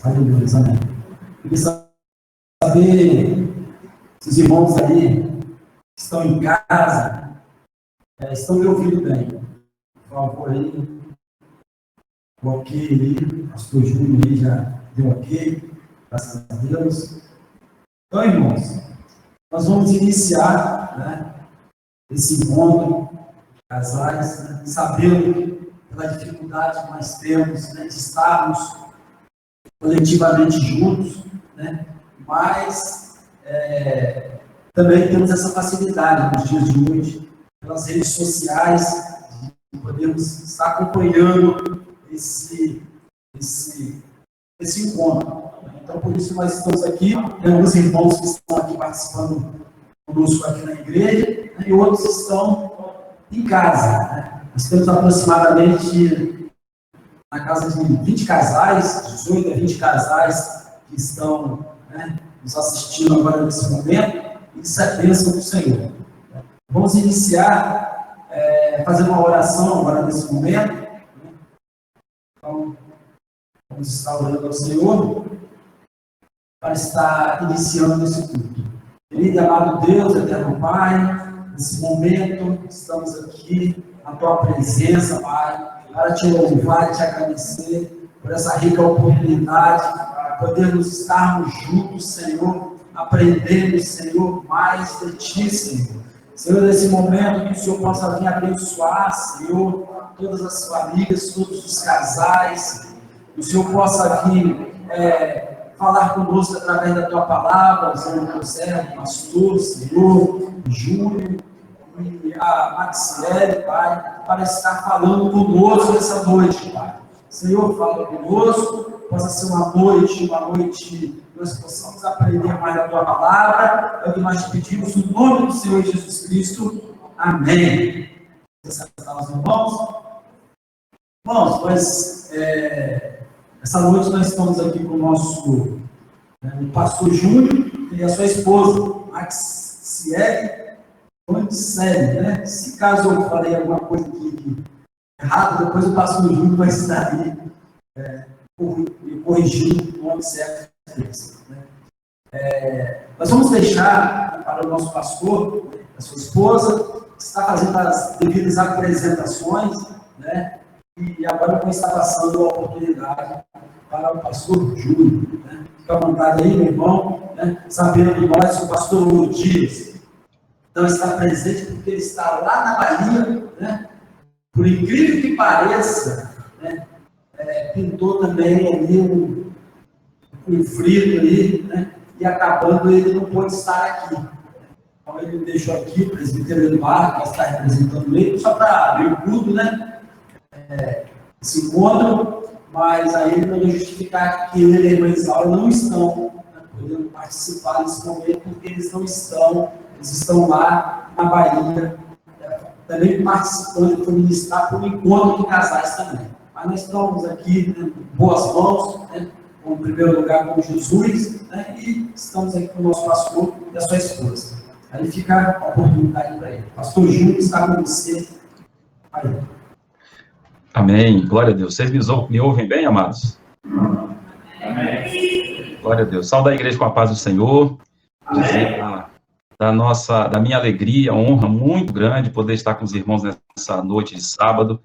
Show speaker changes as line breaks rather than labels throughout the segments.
Aleluia, amém. Queria saber se os irmãos aí que estão em casa estão me ouvindo bem. Por favor, aí, o ok aí, o pastor Júnior aí já deu ok, graças a Deus. Então, irmãos, nós vamos iniciar, né, esse encontro de casais, né, sabendo pela dificuldade que nós temos, né, de estarmos coletivamente juntos, né, mas também temos essa facilidade nos dias de hoje, pelas redes sociais, de podermos estar acompanhando esse encontro. Então, por isso nós estamos aqui, tem alguns irmãos que estão aqui participando conosco aqui na igreja, né, e outros estão em casa. Né? Nós temos aproximadamente na casa de 20 casais, 18 a 20 casais que estão, né, nos assistindo agora nesse momento, e isso é bênção do Senhor. Vamos iniciar fazendo uma oração agora nesse momento. Né? Então, vamos estar orando ao Senhor para estar iniciando esse culto. Querido e amado Deus, eterno Pai, nesse momento estamos aqui na Tua presença, Pai, para Te louvar e Te agradecer por essa rica oportunidade, para podermos estarmos juntos, Senhor, aprendendo, Senhor, mais de Ti, Senhor. Senhor, nesse momento que o Senhor possa vir abençoar, Senhor, todas as famílias, todos os casais, que o Senhor possa vir falar conosco através da Tua palavra, Senhor, meu servo, pastor, Senhor, Júlio e a Maxiele, Pai, para estar falando conosco essa noite, Pai. Senhor, fala conosco, possa ser uma noite que nós possamos aprender mais da Tua palavra, é o que nós te pedimos no nome do Senhor Jesus Cristo. Amém. Os irmãos? Irmãos, nós, essa noite nós estamos aqui com o nosso o pastor Júnior e a sua esposa, Maxiele Ponticelli, né? Se caso eu falei alguma coisa aqui errado, depois o pastor Júnior vai estar aí corrigindo o nome certo. Né? Nós vamos deixar para o nosso pastor, a sua esposa, que está fazendo as devidas apresentações, né? E agora eu vou estar passando a oportunidade para o pastor Júnior. Né? Fica à vontade aí, meu irmão, né? Sabendo que nós, o pastor Lula Dias, não está presente porque ele está lá na Bahia, né? Por incrível que pareça, né? Pintou também ali um conflito ali, né? E acabando ele não pôde estar aqui. Então ele me deixou aqui, o presbítero Eduardo, que está representando ele, só para abrir tudo, né? Esse encontro, mas aí ele não justificar que ele e a irmã Isaura não estão, né, podendo participar nesse momento, porque eles não estão, eles estão lá na Bahia, também participando de ministrar por um encontro de casais também. Mas nós estamos aqui, né, em boas mãos, né, em primeiro lugar com Jesus, né, e estamos aqui com o nosso pastor e a sua esposa. Aí fica a oportunidade para ele. Pastor Júnior está com você. Aí.
Amém. Glória a Deus. Vocês me ouvem bem, amados?
Amém.
Glória a Deus. Saúde a igreja com a paz do Senhor. Dizer da minha alegria, honra muito grande poder estar com os irmãos nessa noite de sábado.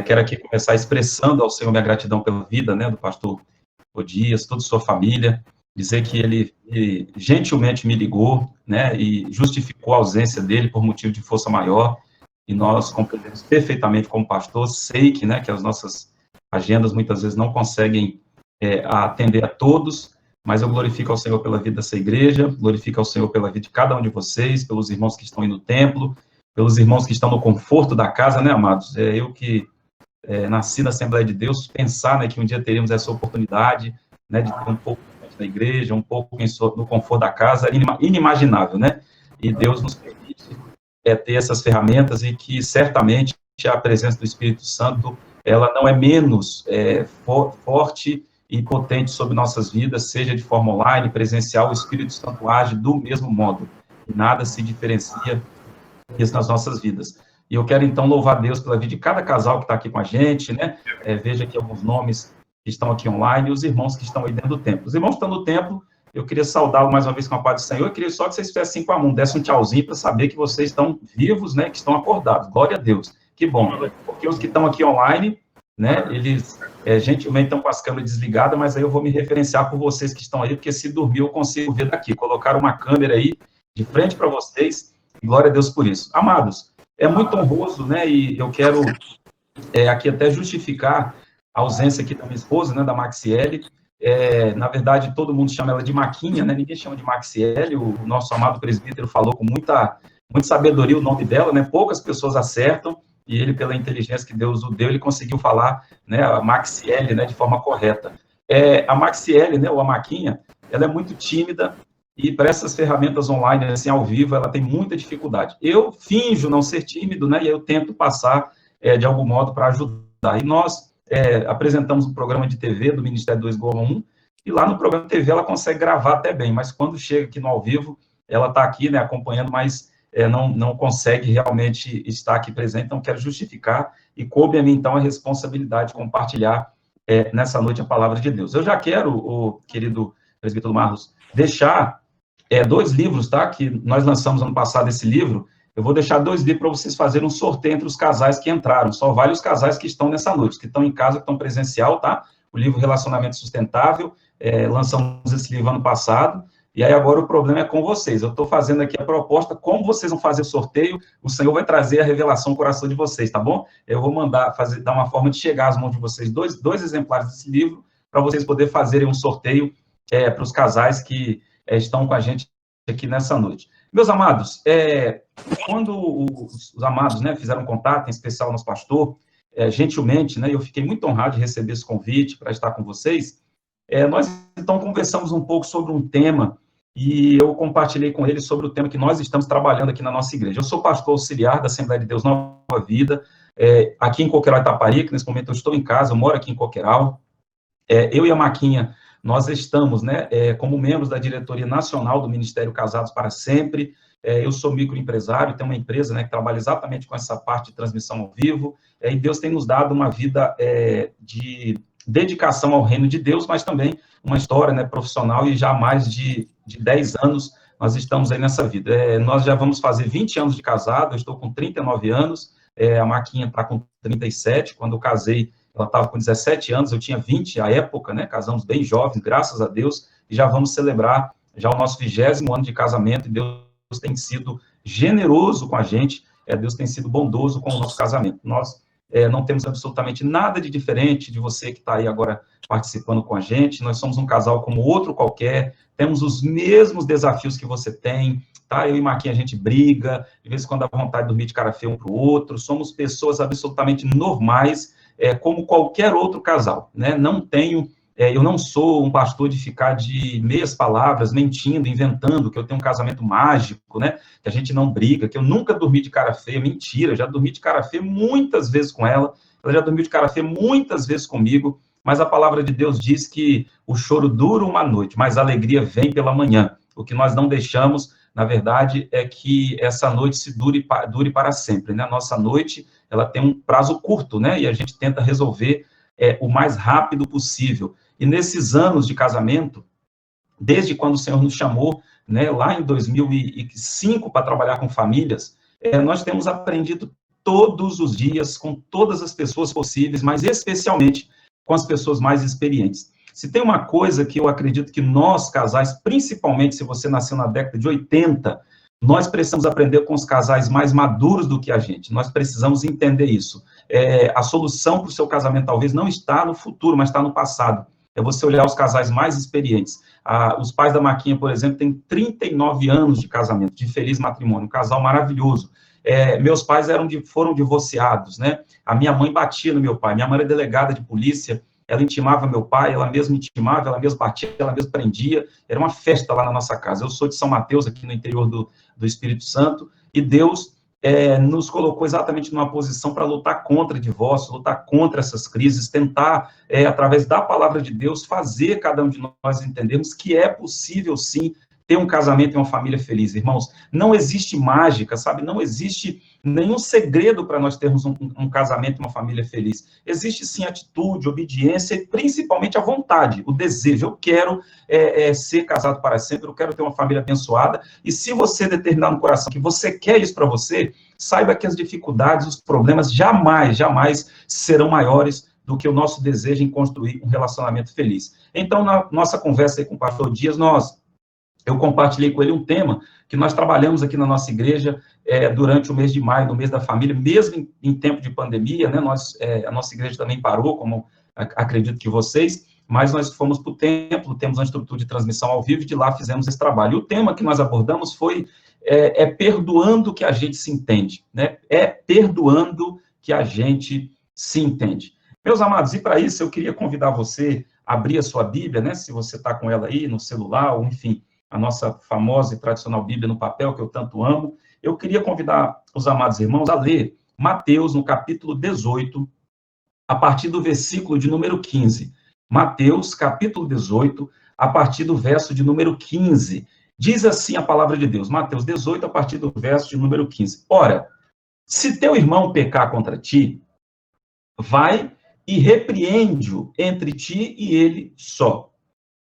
Quero aqui começar expressando ao Senhor minha gratidão pela vida, né, do pastor Dias, toda a sua família. Dizer que ele gentilmente me ligou, né, e justificou a ausência dele por motivo de força maior. E nós compreendemos perfeitamente como pastor, sei que, né, que as nossas agendas muitas vezes não conseguem atender a todos, mas eu glorifico ao Senhor pela vida dessa igreja, glorifico ao Senhor pela vida de cada um de vocês, pelos irmãos que estão aí no templo, pelos irmãos que estão no conforto da casa, né, amados? Eu que nasci na Assembleia de Deus, pensar, né, que um dia teremos essa oportunidade, né, de ter um pouco na igreja, um pouco no conforto da casa, inimaginável, né? E Deus nos permite ter essas ferramentas e que certamente a presença do Espírito Santo, ela não é menos forte e potente sobre nossas vidas, seja de forma online, presencial, o Espírito Santo age do mesmo modo, nada se diferencia isso nas nossas vidas. E eu quero, então, louvar a Deus pela vida de cada casal que está aqui com a gente, né? Veja aqui alguns nomes que estão aqui online e os irmãos que estão aí dentro do templo. Os irmãos que estão no templo, eu queria saudá-los mais uma vez com a paz do Senhor. Eu queria só que vocês fizessem com a mão, dessem um tchauzinho para saber que vocês estão vivos, né? Que estão acordados. Glória a Deus. Que bom. Porque os que estão aqui online, né? Eles gentilmente estão com as câmeras desligadas, mas aí eu vou me referenciar por vocês que estão aí, porque se dormir eu consigo ver daqui. Colocaram uma câmera aí de frente para vocês. Glória a Deus por isso. Amados, é muito honroso, né? E eu quero aqui até justificar a ausência aqui da minha esposa, né? Da Maxiele. Na verdade, todo mundo chama ela de Maquinha, né? Ninguém chama de Maxiele. O nosso amado presbítero falou com muita sabedoria o nome dela, né? Poucas pessoas acertam. E ele, pela inteligência que Deus o deu, ele conseguiu falar, né, a Maxiele, né, de forma correta. A Maxiele, né, ou a Maquinha, ela é muito tímida e para essas ferramentas online, assim, ao vivo, ela tem muita dificuldade. Eu finjo não ser tímido, né, e eu tento passar, de algum modo, para ajudar. E nós apresentamos um programa de TV do Ministério 2/1, e lá no programa de TV ela consegue gravar até bem, mas quando chega aqui no ao vivo, ela está aqui, né, acompanhando, mas não consegue realmente estar aqui presente, então quero justificar, e coube a mim, então, a responsabilidade de compartilhar nessa noite a palavra de Deus. Eu já quero, o querido presbítero Marlos, deixar 2 livros, tá, que nós lançamos ano passado esse livro, eu vou deixar 2 livros para vocês fazerem um sorteio entre os casais que entraram, só vale os casais que estão nessa noite, que estão em casa, que estão presencial, tá, o livro Relacionamento Sustentável, lançamos esse livro ano passado, e aí agora o problema é com vocês. Eu estou fazendo aqui a proposta, como vocês vão fazer o sorteio, o Senhor vai trazer a revelação no coração de vocês, tá bom? Eu vou mandar, dar uma forma de chegar às mãos de vocês, dois exemplares desse livro, para vocês poderem fazerem um sorteio para os casais que estão com a gente aqui nessa noite. Meus amados, quando os amados, né, fizeram contato, em especial o nosso pastor, gentilmente, né, eu fiquei muito honrado de receber esse convite para estar com vocês. Nós, então, conversamos um pouco sobre um tema, e eu compartilhei com ele sobre o tema que nós estamos trabalhando aqui na nossa igreja. Eu sou pastor auxiliar da Assembleia de Deus Nova Vida, aqui em Coqueiral, Itaparica. Nesse momento eu estou em casa, eu moro aqui em Coqueiral. Eu e a Maquinha, nós estamos, né, como membros da diretoria nacional do Ministério Casados para Sempre. Eu sou microempresário, tenho uma empresa, né, que trabalha exatamente com essa parte de transmissão ao vivo, e Deus tem nos dado uma vida de dedicação ao reino de Deus, mas também uma história, né, profissional, e já há mais de 10 anos nós estamos aí nessa vida. Nós já vamos fazer 20 anos de casado, eu estou com 39 anos, a Maquinha está com 37, quando eu casei, ela estava com 17 anos, eu tinha 20 à época, né, casamos bem jovens, graças a Deus, e já vamos celebrar já o nosso 20º ano de casamento, e Deus tem sido generoso com a gente, Deus tem sido bondoso com o nosso casamento. Nós não temos absolutamente nada de diferente de você que está aí agora participando com a gente. Nós somos um casal como outro qualquer, temos os mesmos desafios que você tem, tá? Eu e Marquinhos, a gente briga, de vez em quando dá vontade de dormir de cara feia um para o outro, somos pessoas absolutamente normais, como qualquer outro casal, né? Eu não sou um pastor de ficar de meias palavras, mentindo, inventando, que eu tenho um casamento mágico, né? Que a gente não briga, que eu nunca dormi de cara feia. Mentira, já dormi de cara feia muitas vezes com ela já dormiu de cara feia muitas vezes comigo, mas a palavra de Deus diz que o choro dura uma noite, mas a alegria vem pela manhã. O que nós não deixamos, na verdade, é que essa noite dure para sempre, né? A nossa noite, ela tem um prazo curto, né? E a gente tenta resolver o mais rápido possível. E nesses anos de casamento, desde quando o Senhor nos chamou, né, lá em 2005, para trabalhar com famílias, nós temos aprendido todos os dias com todas as pessoas possíveis, mas especialmente com as pessoas mais experientes. Se tem uma coisa que eu acredito que nós, casais, principalmente se você nasceu na década de 80, nós precisamos aprender com os casais mais maduros do que a gente. Nós precisamos entender isso. A solução para o seu casamento talvez não está no futuro, mas está no passado. É você olhar os casais mais experientes. Os pais da Marquinha, por exemplo, têm 39 anos de casamento, de feliz matrimônio, um casal maravilhoso. Meus pais foram divorciados, né? A minha mãe batia no meu pai, minha mãe era delegada de polícia, ela intimava meu pai, ela mesma intimava, ela mesma batia, ela mesma prendia, era uma festa lá na nossa casa. Eu sou de São Mateus, aqui no interior do Espírito Santo, e Deus nos colocou exatamente numa posição para lutar contra divórcio, lutar contra essas crises, tentar, através da palavra de Deus, fazer cada um de nós entendermos que é possível, sim, ter um casamento e uma família feliz, irmãos. Não existe mágica, sabe? Não existe nenhum segredo para nós termos um casamento e uma família feliz. Existe, sim, atitude, obediência e, principalmente, a vontade, o desejo. Eu quero ser casado para sempre, eu quero ter uma família abençoada. E se você determinar no coração que você quer isso para você, saiba que as dificuldades, os problemas jamais, jamais serão maiores do que o nosso desejo em construir um relacionamento feliz. Então, na nossa conversa aí com o pastor Dias, eu compartilhei com ele um tema que nós trabalhamos aqui na nossa igreja durante o mês de maio, no mês da família, mesmo em tempo de pandemia, né? A nossa igreja também parou, como acredito que vocês, mas nós fomos para o templo, temos uma estrutura de transmissão ao vivo, e de lá fizemos esse trabalho. E o tema que nós abordamos foi perdoando que a gente se entende, né? Perdoando que a gente se entende. Meus amados, e para isso eu queria convidar você a abrir a sua Bíblia, né? Se você está com ela aí no celular, ou enfim, a nossa famosa e tradicional Bíblia no papel, que eu tanto amo, eu queria convidar os amados irmãos a ler Mateus, no capítulo 18, a partir do versículo de número 15. Mateus, capítulo 18, a partir do verso de número 15. Diz assim a palavra de Deus, Mateus 18, a partir do verso de número 15. Ora, se teu irmão pecar contra ti, vai e repreende-o entre ti e ele só.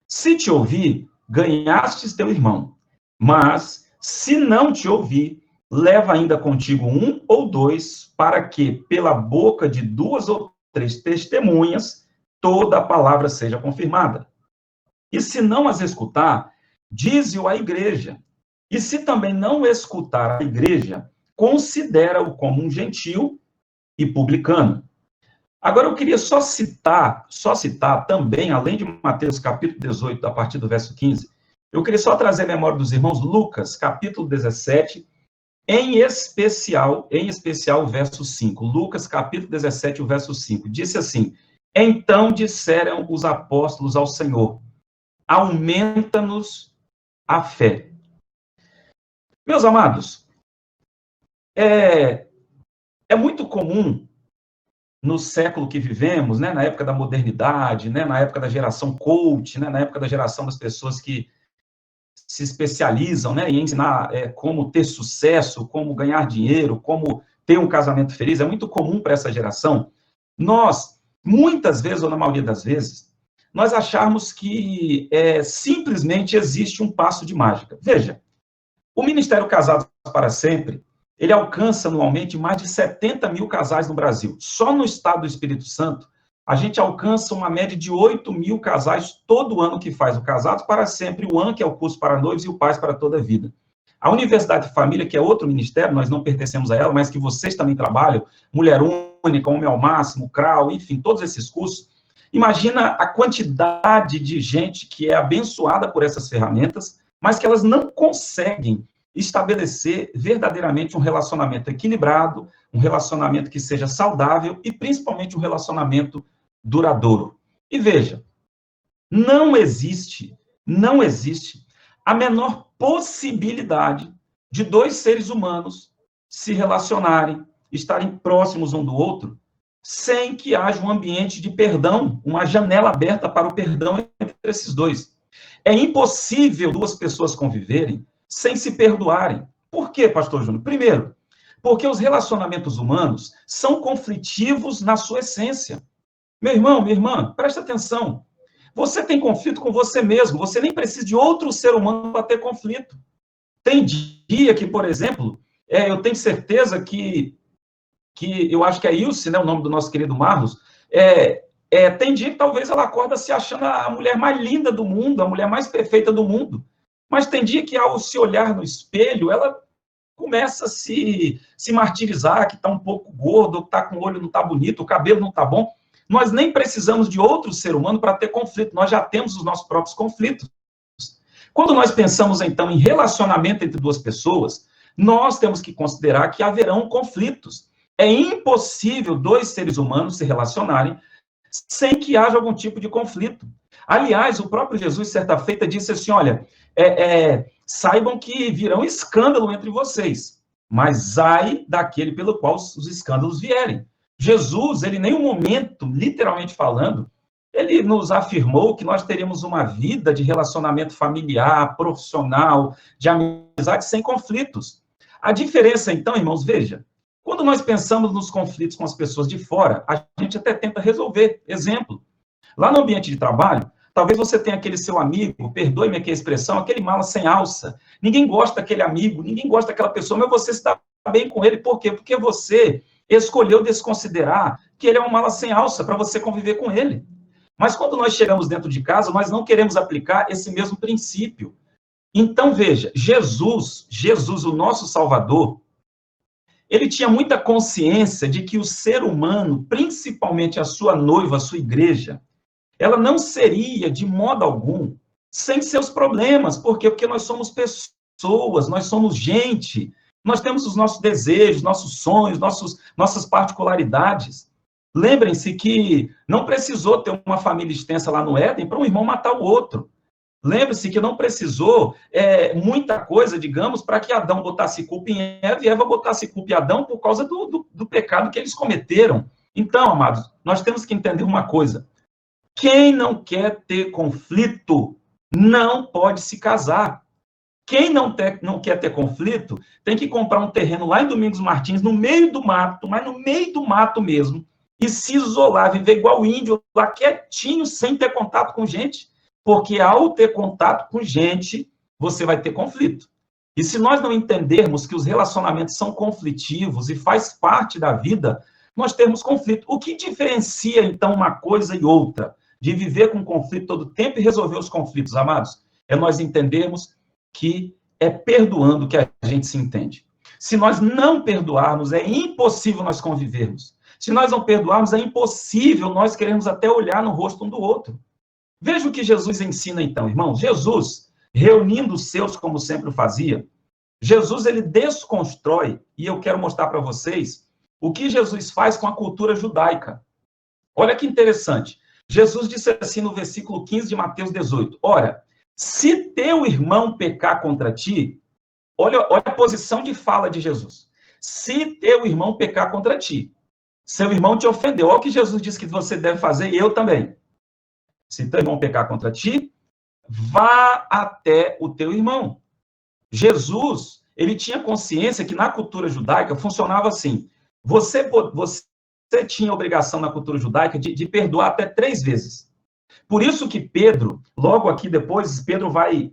Se te ouvir, ganhastes teu irmão. Mas, se não te ouvir, leva ainda contigo um ou dois, para que, pela boca de 2 ou 3 testemunhas, toda a palavra seja confirmada. E se não as escutar, dize-o à igreja. E se também não escutar a igreja, considera-o como um gentil e publicano. Agora, eu queria só citar também, além de Mateus, capítulo 18, a partir do verso 15, eu queria só trazer a memória dos irmãos Lucas, capítulo 17, em especial o verso 5. Lucas, capítulo 17, o verso 5. Disse assim, então disseram os apóstolos ao Senhor, aumenta-nos a fé. Meus amados, é muito comum no século que vivemos, né, na época da modernidade, né, na época da geração coach, né, na época da geração das pessoas que se especializam, né, em ensinar como ter sucesso, como ganhar dinheiro, como ter um casamento feliz, é muito comum para essa geração. Nós, muitas vezes, ou na maioria das vezes, nós acharmos que simplesmente existe um passo de mágica. Veja, o Ministério Casados para Sempre, ele alcança anualmente mais de 70 mil casais no Brasil. Só no estado do Espírito Santo, a gente alcança uma média de 8 mil casais todo ano que faz o Casados para Sempre, o AN, que é o curso para noivos, e o Paz para toda a vida. A Universidade de Família, que é outro ministério, nós não pertencemos a ela, mas que vocês também trabalham, Mulher Única, Homem ao Máximo, CRAU, enfim, todos esses cursos. Imagina a quantidade de gente que é abençoada por essas ferramentas, mas que elas não conseguem estabelecer verdadeiramente um relacionamento equilibrado, um relacionamento que seja saudável e, principalmente, um relacionamento duradouro. E veja, não existe a menor possibilidade de 2 seres humanos se relacionarem, estarem próximos um do outro, sem que haja um ambiente de perdão, uma janela aberta para o perdão entre esses dois. É impossível 2 pessoas conviverem sem se perdoarem. Por quê, pastor Júnior? Primeiro, porque os relacionamentos humanos são conflitivos na sua essência. Meu irmão, minha irmã, presta atenção. Você tem conflito com você mesmo, você nem precisa de outro ser humano para ter conflito. Tem dia que, por exemplo, eu tenho certeza que eu acho que é Ilse, né, o nome do nosso querido Marlos, tem dia que talvez ela acorda se achando a mulher mais linda do mundo, a mulher mais perfeita do mundo. Mas tem dia que, ao se olhar no espelho, ela começa a se martirizar, que está um pouco gordo, que está com o olho não está bonito, o cabelo não está bom. Nós nem precisamos de outro ser humano para ter conflito, nós já temos os nossos próprios conflitos. Quando nós pensamos, então, em relacionamento entre 2 pessoas, nós temos que considerar que haverão conflitos. É impossível 2 seres humanos se relacionarem sem que haja algum tipo de conflito. Aliás, o próprio Jesus, certa feita, disse assim, olha, saibam que virão escândalo entre vocês, mas ai daquele pelo qual os escândalos vierem. Jesus, ele em nenhum momento, literalmente falando, Ele nos afirmou que nós teríamos uma vida de relacionamento familiar, profissional, de amizade sem conflitos. A diferença, então, irmãos, veja, quando nós pensamos nos conflitos com as pessoas de fora, a gente até tenta resolver. Exemplo, lá no ambiente de trabalho, talvez você tenha aquele seu amigo, perdoe-me aqui a expressão, aquele mala sem alça. Ninguém gosta daquele amigo, ninguém gosta daquela pessoa, mas você está bem com ele. Por quê? Porque você escolheu desconsiderar que ele é um mala sem alça para você conviver com ele. Mas quando nós chegamos dentro de casa, nós não queremos aplicar esse mesmo princípio. Então, veja, Jesus, o nosso Salvador, ele tinha muita consciência de que o ser humano, principalmente a sua noiva, a sua igreja, ela não seria, de modo algum, sem seus problemas. Por quê? Porque nós somos pessoas, nós somos gente, nós temos os nossos desejos, nossos sonhos, nossas particularidades. Lembrem-se que não precisou ter uma família extensa lá no Éden para um irmão matar o outro. Lembre-se que não precisou muita coisa, digamos, para que Adão botasse culpa em Eva e Eva botasse culpa em Adão por causa do pecado que eles cometeram. Então, amados, nós temos que entender uma coisa. Quem não quer ter conflito não pode se casar. Quem não quer ter conflito tem que comprar um terreno lá em Domingos Martins, no meio do mato, mas no meio do mato mesmo, e se isolar, viver igual índio, lá quietinho, sem ter contato com gente, porque ao ter contato com gente, você vai ter conflito. E se nós não entendermos que os relacionamentos são conflitivos e faz parte da vida, nós temos conflito. O que diferencia, então, uma coisa e outra, de viver com conflito todo o tempo e resolver os conflitos, amados? É nós entendermos que é perdoando que a gente se entende. Se nós não perdoarmos, é impossível nós convivermos. Se nós não perdoarmos, é impossível nós queremos até olhar no rosto um do outro. Veja o que Jesus ensina, então, irmãos. Jesus, reunindo os seus, como sempre fazia, Jesus, ele desconstrói, e eu quero mostrar para vocês, o que Jesus faz com a cultura judaica. Olha que interessante. Jesus disse assim no versículo 15 de Mateus 18, ora, se teu irmão pecar contra ti, olha a posição de fala de Jesus. Se teu irmão pecar contra ti, seu irmão te ofendeu. Olha o que Jesus disse que você deve fazer, e eu também. Se teu irmão pecar contra ti, vá até o teu irmão. Jesus, ele tinha consciência que na cultura judaica funcionava assim. Você tinha obrigação na cultura judaica de perdoar até 3 vezes. Por isso que Pedro, logo aqui depois, Pedro vai,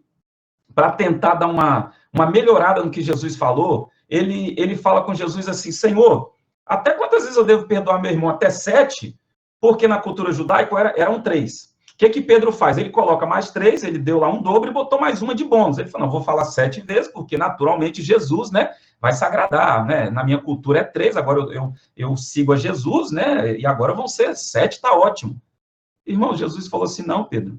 para tentar dar uma melhorada no que Jesus falou, ele fala com Jesus assim, Senhor, até quantas vezes eu devo perdoar meu irmão? Até 7? Porque na cultura judaica eram 3. O que Pedro faz? Ele coloca mais 3, ele deu lá um dobro e botou mais uma de bônus. Ele falou, não, vou falar 7 vezes, porque naturalmente Jesus, né, vai se agradar, né? Na minha cultura é 3, agora eu sigo a Jesus, né? E agora vão ser 7, está ótimo. Irmão, Jesus falou assim, não, Pedro,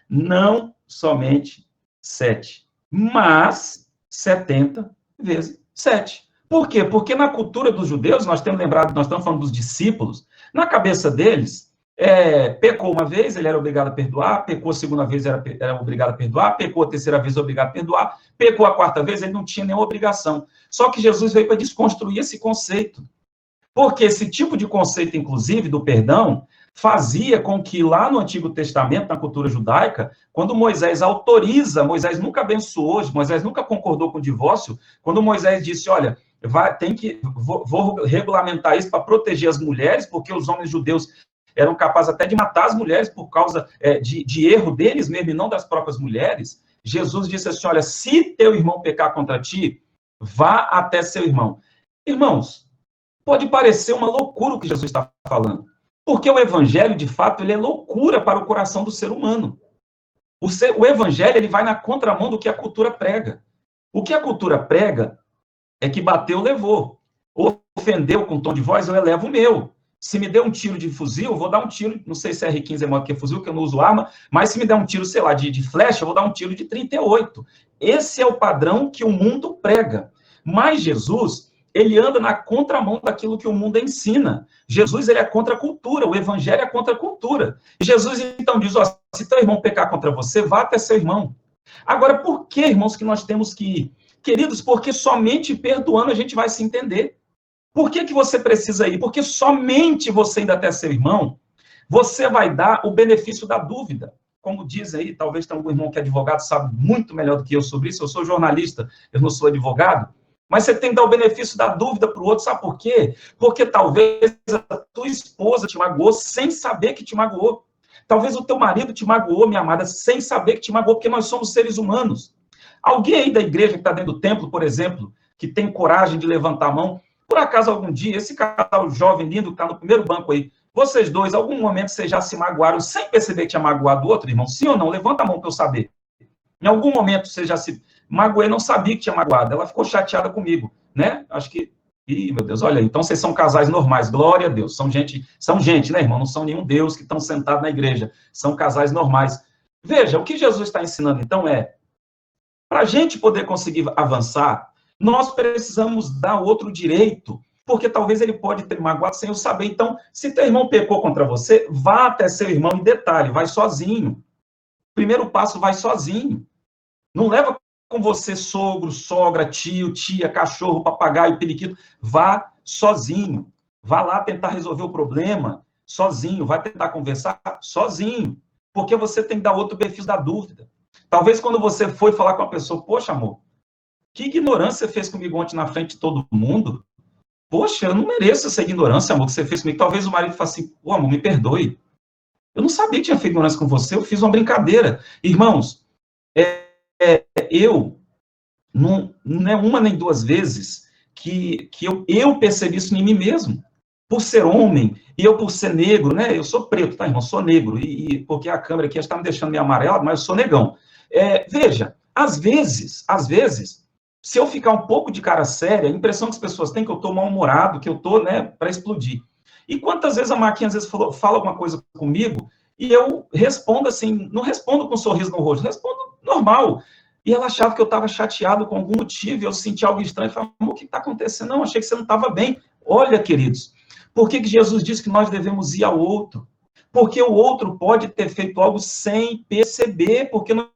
não somente 7, mas 70 vezes 7. Por quê? Porque na cultura dos judeus, nós estamos falando dos discípulos, na cabeça deles, pecou uma vez, ele era obrigado a perdoar, pecou a segunda vez, era obrigado a perdoar, pecou a terceira vez, obrigado a perdoar, pecou a quarta vez, ele não tinha nenhuma obrigação. Só que Jesus veio para desconstruir esse conceito. Porque esse tipo de conceito, inclusive, do perdão, fazia com que lá no Antigo Testamento, na cultura judaica, quando Moisés autoriza, Moisés nunca abençoou, Moisés nunca concordou com o divórcio, quando Moisés disse, olha, vou regulamentar isso para proteger as mulheres, porque os homens judeus eram capazes até de matar as mulheres por causa de erro deles mesmo, e não das próprias mulheres, Jesus disse assim, olha, se teu irmão pecar contra ti, vá até seu irmão. Irmãos, pode parecer uma loucura o que Jesus está falando, porque o evangelho, de fato, ele é loucura para o coração do ser humano. O evangelho, ele vai na contramão do que a cultura prega. O que a cultura prega é que bateu, levou. Ofendeu com tom de voz, eu elevo o meu. Se me der um tiro de fuzil, eu vou dar um tiro, não sei se R15 é maior que fuzil, que eu não uso arma, mas se me der um tiro, sei lá, de flecha, eu vou dar um tiro de 38. Esse é o padrão que o mundo prega. Mas Jesus, ele anda na contramão daquilo que o mundo ensina. Jesus, ele é contra a cultura, o evangelho é contra a cultura. E Jesus, então, diz, ó, se teu irmão pecar contra você, vá até seu irmão. Agora, por que, irmãos, que nós temos que ir? Queridos, porque somente perdoando a gente vai se entender. Por que você precisa ir? Porque somente você indo até seu irmão Você vai dar o benefício da dúvida. Como diz aí, talvez tenha algum irmão que é advogado, sabe muito melhor do que eu sobre isso. Eu sou jornalista, eu não sou advogado. Mas você tem que dar o benefício da dúvida para o outro, sabe por quê? Porque talvez a tua esposa te magoou sem saber que te magoou. Talvez o teu marido te magoou, minha amada, sem saber que te magoou, porque nós somos seres humanos. Alguém aí da igreja que está dentro do templo, por exemplo, que tem coragem de levantar a mão, por acaso algum dia, esse casal jovem lindo que está no primeiro banco aí, vocês dois, algum momento vocês já se magoaram sem perceber que tinha magoado o outro, irmão? Sim ou não? Levanta a mão para eu saber. Em algum momento você já se magoei, não sabia que tinha magoado. Ela ficou chateada comigo, né? Acho que... Ih, meu Deus, olha aí. Então vocês são casais normais. Glória a Deus. São gente, né, irmão? Não são nenhum Deus que estão sentados na igreja. São casais normais. Veja, o que Jesus está ensinando, então, é para a gente poder conseguir avançar, nós precisamos dar outro direito, porque talvez ele pode ter magoado sem eu saber. Então, se teu irmão pecou contra você, vá até seu irmão em detalhe, vai sozinho. Primeiro passo, vai sozinho. Não leva com você sogro, sogra, tio, tia, cachorro, papagaio, periquito. Vá sozinho. Vá lá tentar resolver o problema sozinho. Vai tentar conversar sozinho. Porque você tem que dar outro benefício da dúvida. Talvez quando você foi falar com a pessoa, poxa, amor, que ignorância você fez comigo ontem na frente de todo mundo? Poxa, eu não mereço essa ignorância, amor, que você fez comigo. Talvez o marido fale assim, pô, amor, me perdoe. Eu não sabia que tinha feito ignorância com você, eu fiz uma brincadeira. Irmãos, eu, não é uma nem duas vezes que eu percebi isso em mim mesmo. Por ser homem, e eu por ser negro, né? Eu sou preto, tá, irmão? Sou negro, e porque a câmera aqui está me deixando meio amarelo, mas eu sou negão. Veja, às vezes, se eu ficar um pouco de cara séria, a impressão que as pessoas têm é que eu estou mal-humorado, que eu estou, né, para explodir. E quantas vezes a Marquinhos, às vezes, fala alguma coisa comigo, e eu respondo assim, não respondo com um sorriso no rosto, respondo normal. E ela achava que eu estava chateado com algum motivo, e eu senti algo estranho, e falei, amor, o que está acontecendo? Não, achei que você não estava bem. Olha, queridos, por que Jesus disse que nós devemos ir ao outro? Porque o outro pode ter feito algo sem perceber, porque nós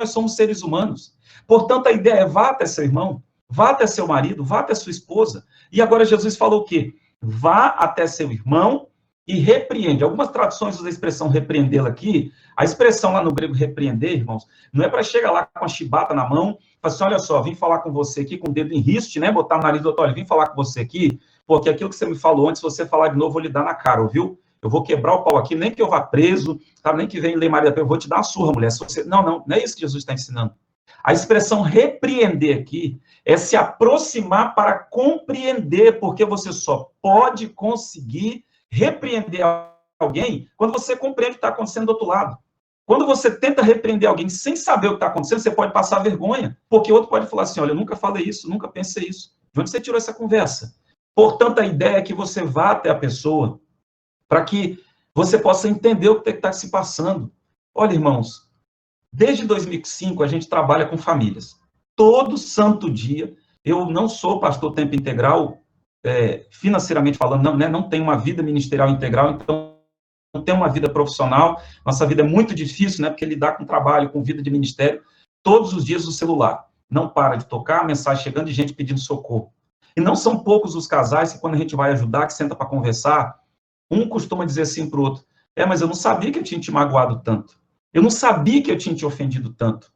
somos seres humanos. Portanto, a ideia é vá até seu irmão, vá até seu marido, vá até sua esposa. E agora Jesus falou o quê? Vá até seu irmão e repreende. Algumas traduções usam a expressão repreendê-lo aqui. A expressão lá no grego repreender, irmãos, não é para chegar lá com a chibata na mão, falar assim, olha só, vim falar com você aqui com o dedo em riste, né? Botar no nariz do outro, olha, vim falar com você aqui, porque aquilo que você me falou antes, se você falar de novo, eu vou lhe dar na cara, ouviu? Eu vou quebrar o pau aqui, nem que eu vá preso, tá? Nem que venha ler Maria, eu vou te dar uma surra, mulher. Se você... Não é isso que Jesus está ensinando. A expressão repreender aqui é se aproximar para compreender, porque você só pode conseguir repreender alguém quando você compreende o que está acontecendo do outro lado. Quando você tenta repreender alguém sem saber o que está acontecendo, você pode passar vergonha, porque o outro pode falar assim, olha, eu nunca falei isso, nunca pensei isso. De onde você tirou essa conversa? Portanto, a ideia é que você vá até a pessoa para que você possa entender o que está se passando. Olha, irmãos, desde 2005 a gente trabalha com famílias. Todo santo dia, eu não sou pastor tempo integral, financeiramente falando, não tenho uma vida ministerial integral, então não tenho uma vida profissional, nossa vida é muito difícil, né, porque lidar com trabalho, com vida de ministério, todos os dias o celular não para de tocar, a mensagem chegando de gente pedindo socorro. E não são poucos os casais que, quando a gente vai ajudar, que senta para conversar, um costuma dizer assim para o outro, mas eu não sabia que eu tinha te magoado tanto. Eu não sabia que eu tinha te ofendido tanto.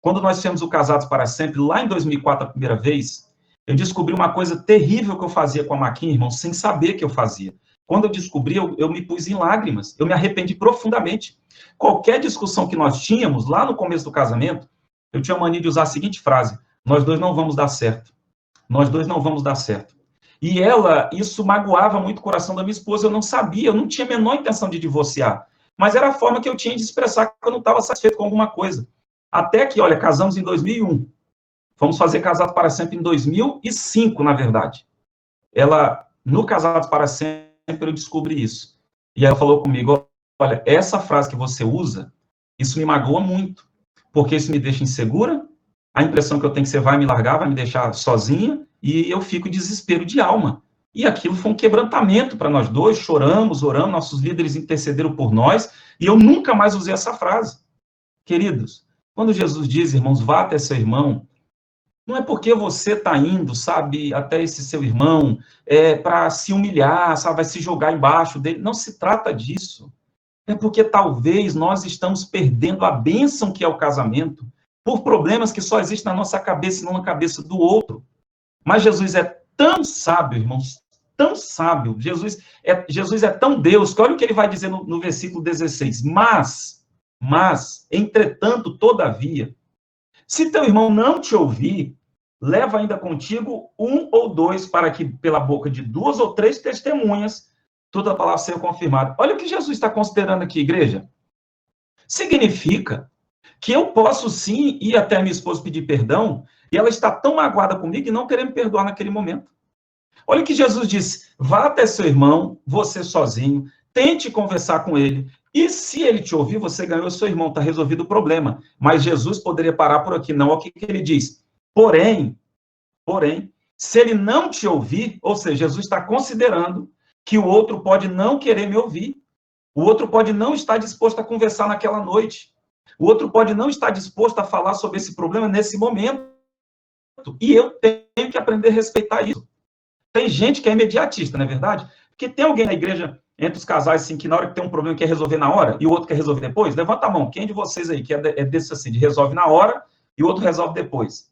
Quando nós fizemos o Casados para Sempre, lá em 2004, a primeira vez, eu descobri uma coisa terrível que eu fazia com a Maquinha, irmão, sem saber que eu fazia. Quando eu descobri, eu me pus em lágrimas. Eu me arrependi profundamente. Qualquer discussão que nós tínhamos, lá no começo do casamento, eu tinha a mania de usar a seguinte frase, nós dois não vamos dar certo. Nós dois não vamos dar certo. E isso magoava muito o coração da minha esposa, eu não sabia, eu não tinha a menor intenção de divorciar. Mas era a forma que eu tinha de expressar que eu não estava satisfeito com alguma coisa. Até que, olha, casamos em 2001. Fomos fazer Casados para Sempre em 2005, na verdade. No Casados para Sempre, eu descobri isso. E ela falou comigo, olha, essa frase que você usa, isso me magoa muito, porque isso me deixa insegura, a impressão que eu tenho que você vai me largar, vai me deixar sozinha, e eu fico em desespero de alma. E aquilo foi um quebrantamento para nós dois, choramos, oramos, nossos líderes intercederam por nós, e eu nunca mais usei essa frase. Queridos, quando Jesus diz, irmãos, vá até seu irmão, não é porque você está indo, sabe, até esse seu irmão, para se humilhar, sabe, vai se jogar embaixo dele. Não se trata disso. é porque talvez nós estamos perdendo a bênção que é o casamento por problemas que só existem na nossa cabeça e não na cabeça do outro. Mas Jesus é tão sábio, irmãos, tão sábio. Jesus é tão Deus, que olha o que ele vai dizer no versículo 16. Mas, entretanto, todavia, se teu irmão não te ouvir, leva ainda contigo 1 ou 2, para que pela boca de 2 ou 3 testemunhas, toda a palavra seja confirmada. Olha o que Jesus está considerando aqui, igreja. Significa que eu posso sim ir até a minha esposa pedir perdão, e ela está tão magoada comigo e não querer me perdoar naquele momento. Olha o que Jesus disse: vá até seu irmão, você sozinho, tente conversar com ele, e se ele te ouvir, você ganhou seu irmão, está resolvido o problema. Mas Jesus poderia parar por aqui, não. Olha o que ele diz. Porém, se ele não te ouvir, ou seja, Jesus está considerando que o outro pode não querer me ouvir, o outro pode não estar disposto a conversar naquela noite, o outro pode não estar disposto a falar sobre esse problema nesse momento, e eu tenho que aprender a respeitar isso. Tem gente que é imediatista, não é verdade? Porque tem alguém na igreja, entre os casais, assim, que na hora que tem um problema quer resolver na hora, e o outro quer resolver depois? Levanta a mão, quem de vocês aí que é desse assim, de resolve na hora, e o outro resolve depois?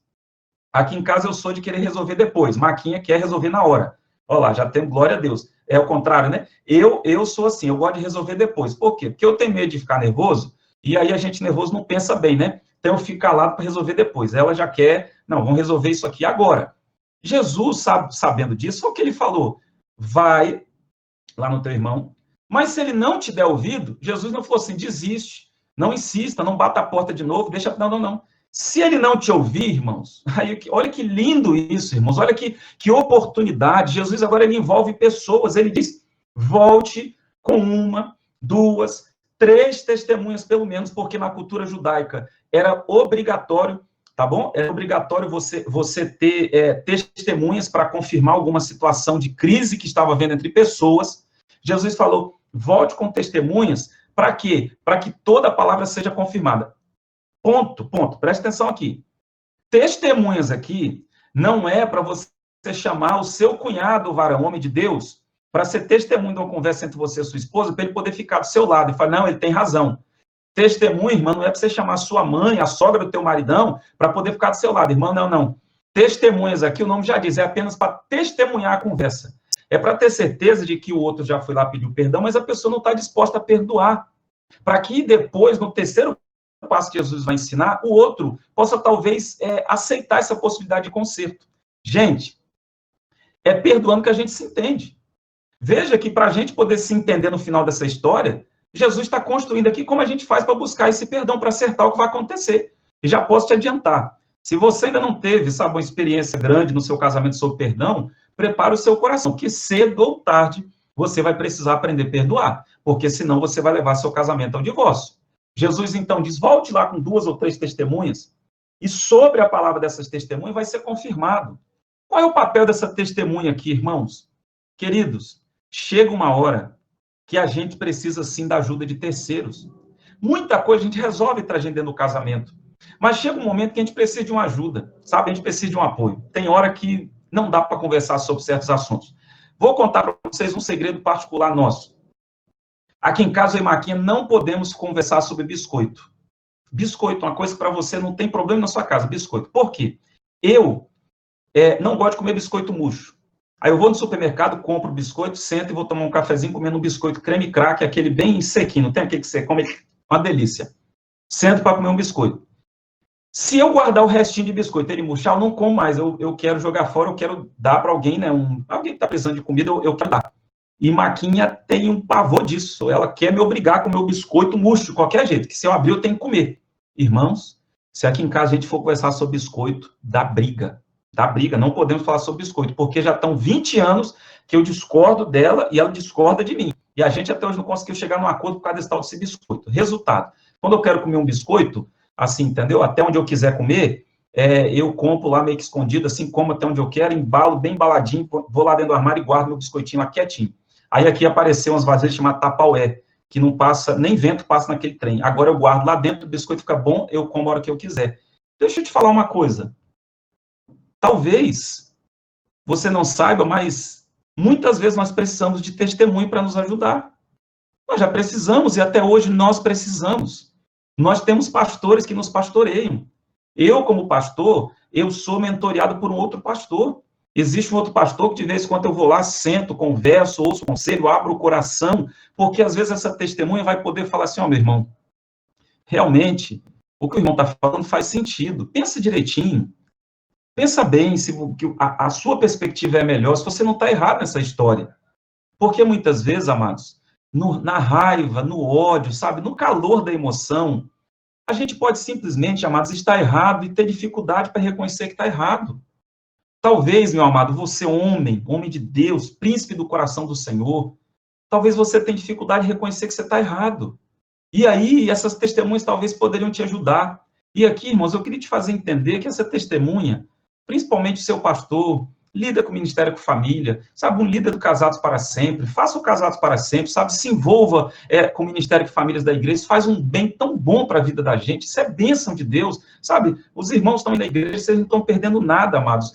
Aqui em casa eu sou de querer resolver depois, Maquinha quer resolver na hora. Olha lá, já tem, glória a Deus. É o contrário, né? Eu sou assim, eu gosto de resolver depois. Por quê? Porque eu tenho medo de ficar nervoso, e aí a gente nervoso não pensa bem, né? Então eu fico calado para resolver depois. Ela já quer, não, vamos resolver isso aqui agora. Jesus, sabendo disso, foi o que ele falou: vai lá no teu irmão, mas se ele não te der ouvido, Jesus não falou assim, desiste, não insista, não bata a porta de novo, deixa, não. Se ele não te ouvir, irmãos, aí, olha que lindo isso, irmãos, olha que oportunidade. Jesus agora ele envolve pessoas, ele diz, volte com 1, 2, 3 testemunhas pelo menos, porque na cultura judaica era obrigatório, tá bom? É obrigatório você ter testemunhas para confirmar alguma situação de crise que estava havendo entre pessoas. Jesus falou, volte com testemunhas, para quê? Para que toda a palavra seja confirmada. Ponto, presta atenção aqui. Testemunhas aqui não é para você chamar o seu cunhado, varão, homem de Deus, para ser testemunho de uma conversa entre você e sua esposa, para ele poder ficar do seu lado e falar, não, ele tem razão. Testemunha, irmã, não é para você chamar a sua mãe, a sogra do teu maridão, para poder ficar do seu lado. Irmão, não. Testemunhas aqui, o nome já diz, é apenas para testemunhar a conversa. É para ter certeza de que o outro já foi lá pedir perdão, mas a pessoa não está disposta a perdoar. Para que depois, no terceiro passo que Jesus vai ensinar, o outro possa talvez aceitar essa possibilidade de conserto. Gente, é perdoando que a gente se entende. Veja que para a gente poder se entender no final dessa história, Jesus está construindo aqui como a gente faz para buscar esse perdão, para acertar o que vai acontecer. E já posso te adiantar, se você ainda não teve, sabe, uma experiência grande no seu casamento sobre perdão, prepare o seu coração, que cedo ou tarde você vai precisar aprender a perdoar, porque senão você vai levar seu casamento ao divórcio. Jesus, então, diz, volte lá com 2 ou 3 testemunhas, e sobre a palavra dessas testemunhas vai ser confirmado. Qual é o papel dessa testemunha aqui, irmãos? Queridos, chega uma hora que a gente precisa, sim, da ajuda de terceiros. Muita coisa a gente resolve trazendo dentro do casamento, mas chega um momento que a gente precisa de uma ajuda, sabe? A gente precisa de um apoio. Tem hora que não dá para conversar sobre certos assuntos. Vou contar para vocês um segredo particular nosso. Aqui em casa, eu e Marquinha não podemos conversar sobre biscoito. Biscoito, uma coisa que para você não tem problema na sua casa, biscoito. Por quê? Eu não gosto de comer biscoito murcho. Aí eu vou no supermercado, compro biscoito, sento e vou tomar um cafezinho comendo um biscoito creme crack, aquele bem sequinho, não tem aquele que você come, uma delícia. Sento para comer um biscoito. Se eu guardar o restinho de biscoito, ele murchar, eu não como mais, eu quero jogar fora, eu quero dar para alguém, né? Alguém que está precisando de comida, eu quero dar. E Maquinha tem um pavor disso. Ela quer me obrigar a comer o biscoito murcho, de qualquer jeito, que se eu abrir, eu tenho que comer. Irmãos, se aqui em casa a gente for conversar sobre biscoito, dá briga. Não podemos falar sobre biscoito, porque já estão 20 anos que eu discordo dela e ela discorda de mim. E a gente até hoje não conseguiu chegar num acordo por causa desse tal desse biscoito. Resultado, quando eu quero comer um biscoito, assim, entendeu? Até onde eu quiser comer, eu compro lá meio que escondido, assim, como até onde eu quero, embalo bem embaladinho, vou lá dentro do armário e guardo meu biscoitinho lá quietinho. Aí aqui apareceu umas vasilhas chamadas Tapaué, que não passa, nem vento passa naquele trem. Agora eu guardo lá dentro, o biscoito fica bom, eu como a hora que eu quiser. Deixa eu te falar uma coisa. Talvez você não saiba, mas muitas vezes nós precisamos de testemunho para nos ajudar. Nós já precisamos e até hoje nós precisamos. Nós temos pastores que nos pastoreiam. Eu, como pastor, eu sou mentoreado por um outro pastor. Existe um outro pastor que de vez em quando eu vou lá, sento, converso, ouço o conselho, abro o coração, porque às vezes essa testemunha vai poder falar assim, ó, meu irmão, realmente, o que o irmão está falando faz sentido. Pensa direitinho. Pensa bem se a sua perspectiva é melhor, se você não está errado nessa história. Porque muitas vezes, amados, na raiva, no ódio, sabe, no calor da emoção, a gente pode simplesmente, amados, estar errado e ter dificuldade para reconhecer que está errado. Talvez, meu amado, você homem de Deus, príncipe do coração do Senhor, talvez você tenha dificuldade de reconhecer que você está errado. E aí, essas testemunhas talvez poderiam te ajudar. E aqui, irmãos, eu queria te fazer entender que essa testemunha, principalmente o seu pastor, lida com o Ministério com Família, sabe, um líder do Casados para Sempre, faça o Casados para Sempre, sabe, se envolva com o Ministério com Famílias da igreja, isso faz um bem tão bom para a vida da gente, isso é bênção de Deus, sabe, os irmãos estão indo na igreja, vocês não estão perdendo nada, amados,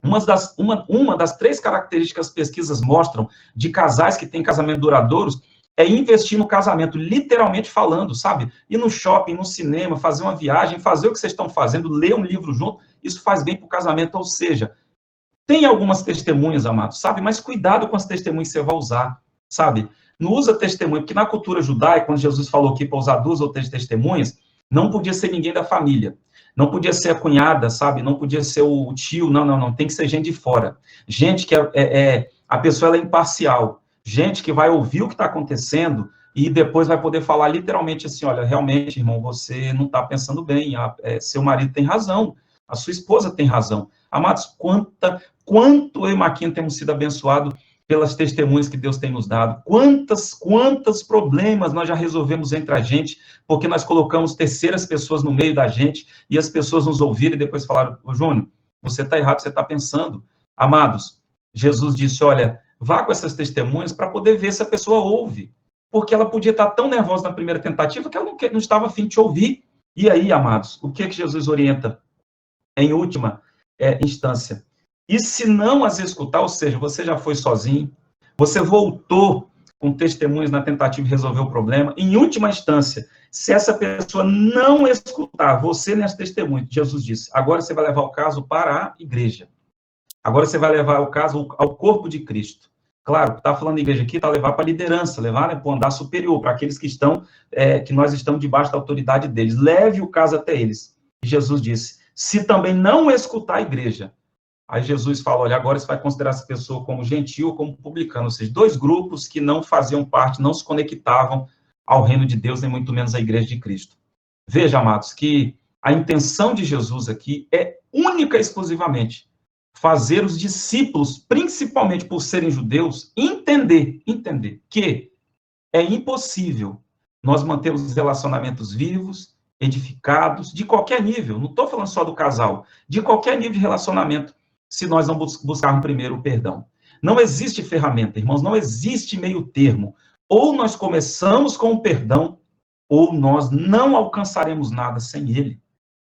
uma das 3 características que as pesquisas mostram de casais que têm casamento duradouros é investir no casamento, literalmente falando, sabe? Ir no shopping, no cinema, fazer uma viagem, fazer o que vocês estão fazendo, ler um livro junto, isso faz bem para o casamento, ou seja, tem algumas testemunhas, amados, sabe? Mas cuidado com as testemunhas que você vai usar, sabe? Não usa testemunha, porque na cultura judaica, quando Jesus falou aqui para usar 2 ou 3 testemunhas, não podia ser ninguém da família, não podia ser a cunhada, sabe? Não podia ser o tio, não, tem que ser gente de fora. Gente que a pessoa ela é imparcial, gente que vai ouvir o que está acontecendo e depois vai poder falar literalmente assim, olha, realmente, irmão, você não está pensando bem, seu marido tem razão, a sua esposa tem razão. Amados, quanto eu e Maquinha temos sido abençoados pelas testemunhas que Deus tem nos dado, quantos problemas nós já resolvemos entre a gente, porque nós colocamos terceiras pessoas no meio da gente, e as pessoas nos ouviram e depois falaram, ô Júnior, você está errado, você está pensando. Amados, Jesus disse, olha, vá com essas testemunhas para poder ver se a pessoa ouve, porque ela podia estar tão nervosa na primeira tentativa que ela não estava a fim de te ouvir. E aí, amados, o que Jesus orienta em última instância? E se não as escutar, ou seja, você já foi sozinho, você voltou com testemunhas na tentativa de resolver o problema, em última instância, se essa pessoa não escutar você nessa testemunha, Jesus disse, agora você vai levar o caso para a igreja. Agora você vai levar o caso ao corpo de Cristo. Claro, está falando de igreja aqui, está levar para a liderança, levar para o andar superior, para aqueles que que nós estamos debaixo da autoridade deles. Leve o caso até eles. E Jesus disse, se também não escutar a igreja, aí Jesus fala, olha, agora você vai considerar essa pessoa como gentil ou como publicano, ou seja, 2 grupos que não faziam parte, não se conectavam ao reino de Deus, nem muito menos à igreja de Cristo. Veja, amados, que a intenção de Jesus aqui é única e exclusivamente fazer os discípulos, principalmente por serem judeus, entender que é impossível nós mantermos os relacionamentos vivos, edificados, de qualquer nível, não estou falando só do casal, de qualquer nível de relacionamento, se nós não buscarmos primeiro o perdão. Não existe ferramenta, irmãos, não existe meio termo. Ou nós começamos com o perdão, ou nós não alcançaremos nada sem ele.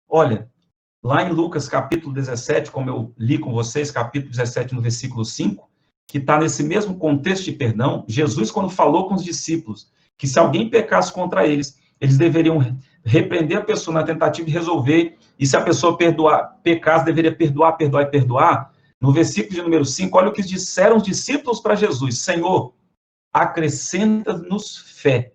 Olha, lá em Lucas, capítulo 17, como eu li com vocês, capítulo 17, no versículo 5, que está nesse mesmo contexto de perdão, Jesus, quando falou com os discípulos, que se alguém pecasse contra eles, eles deveriam repreender a pessoa na tentativa de resolver, e se a pessoa pecasse, deveria perdoar. No versículo de número 5, olha o que disseram os discípulos para Jesus, Senhor, acrescenta-nos fé.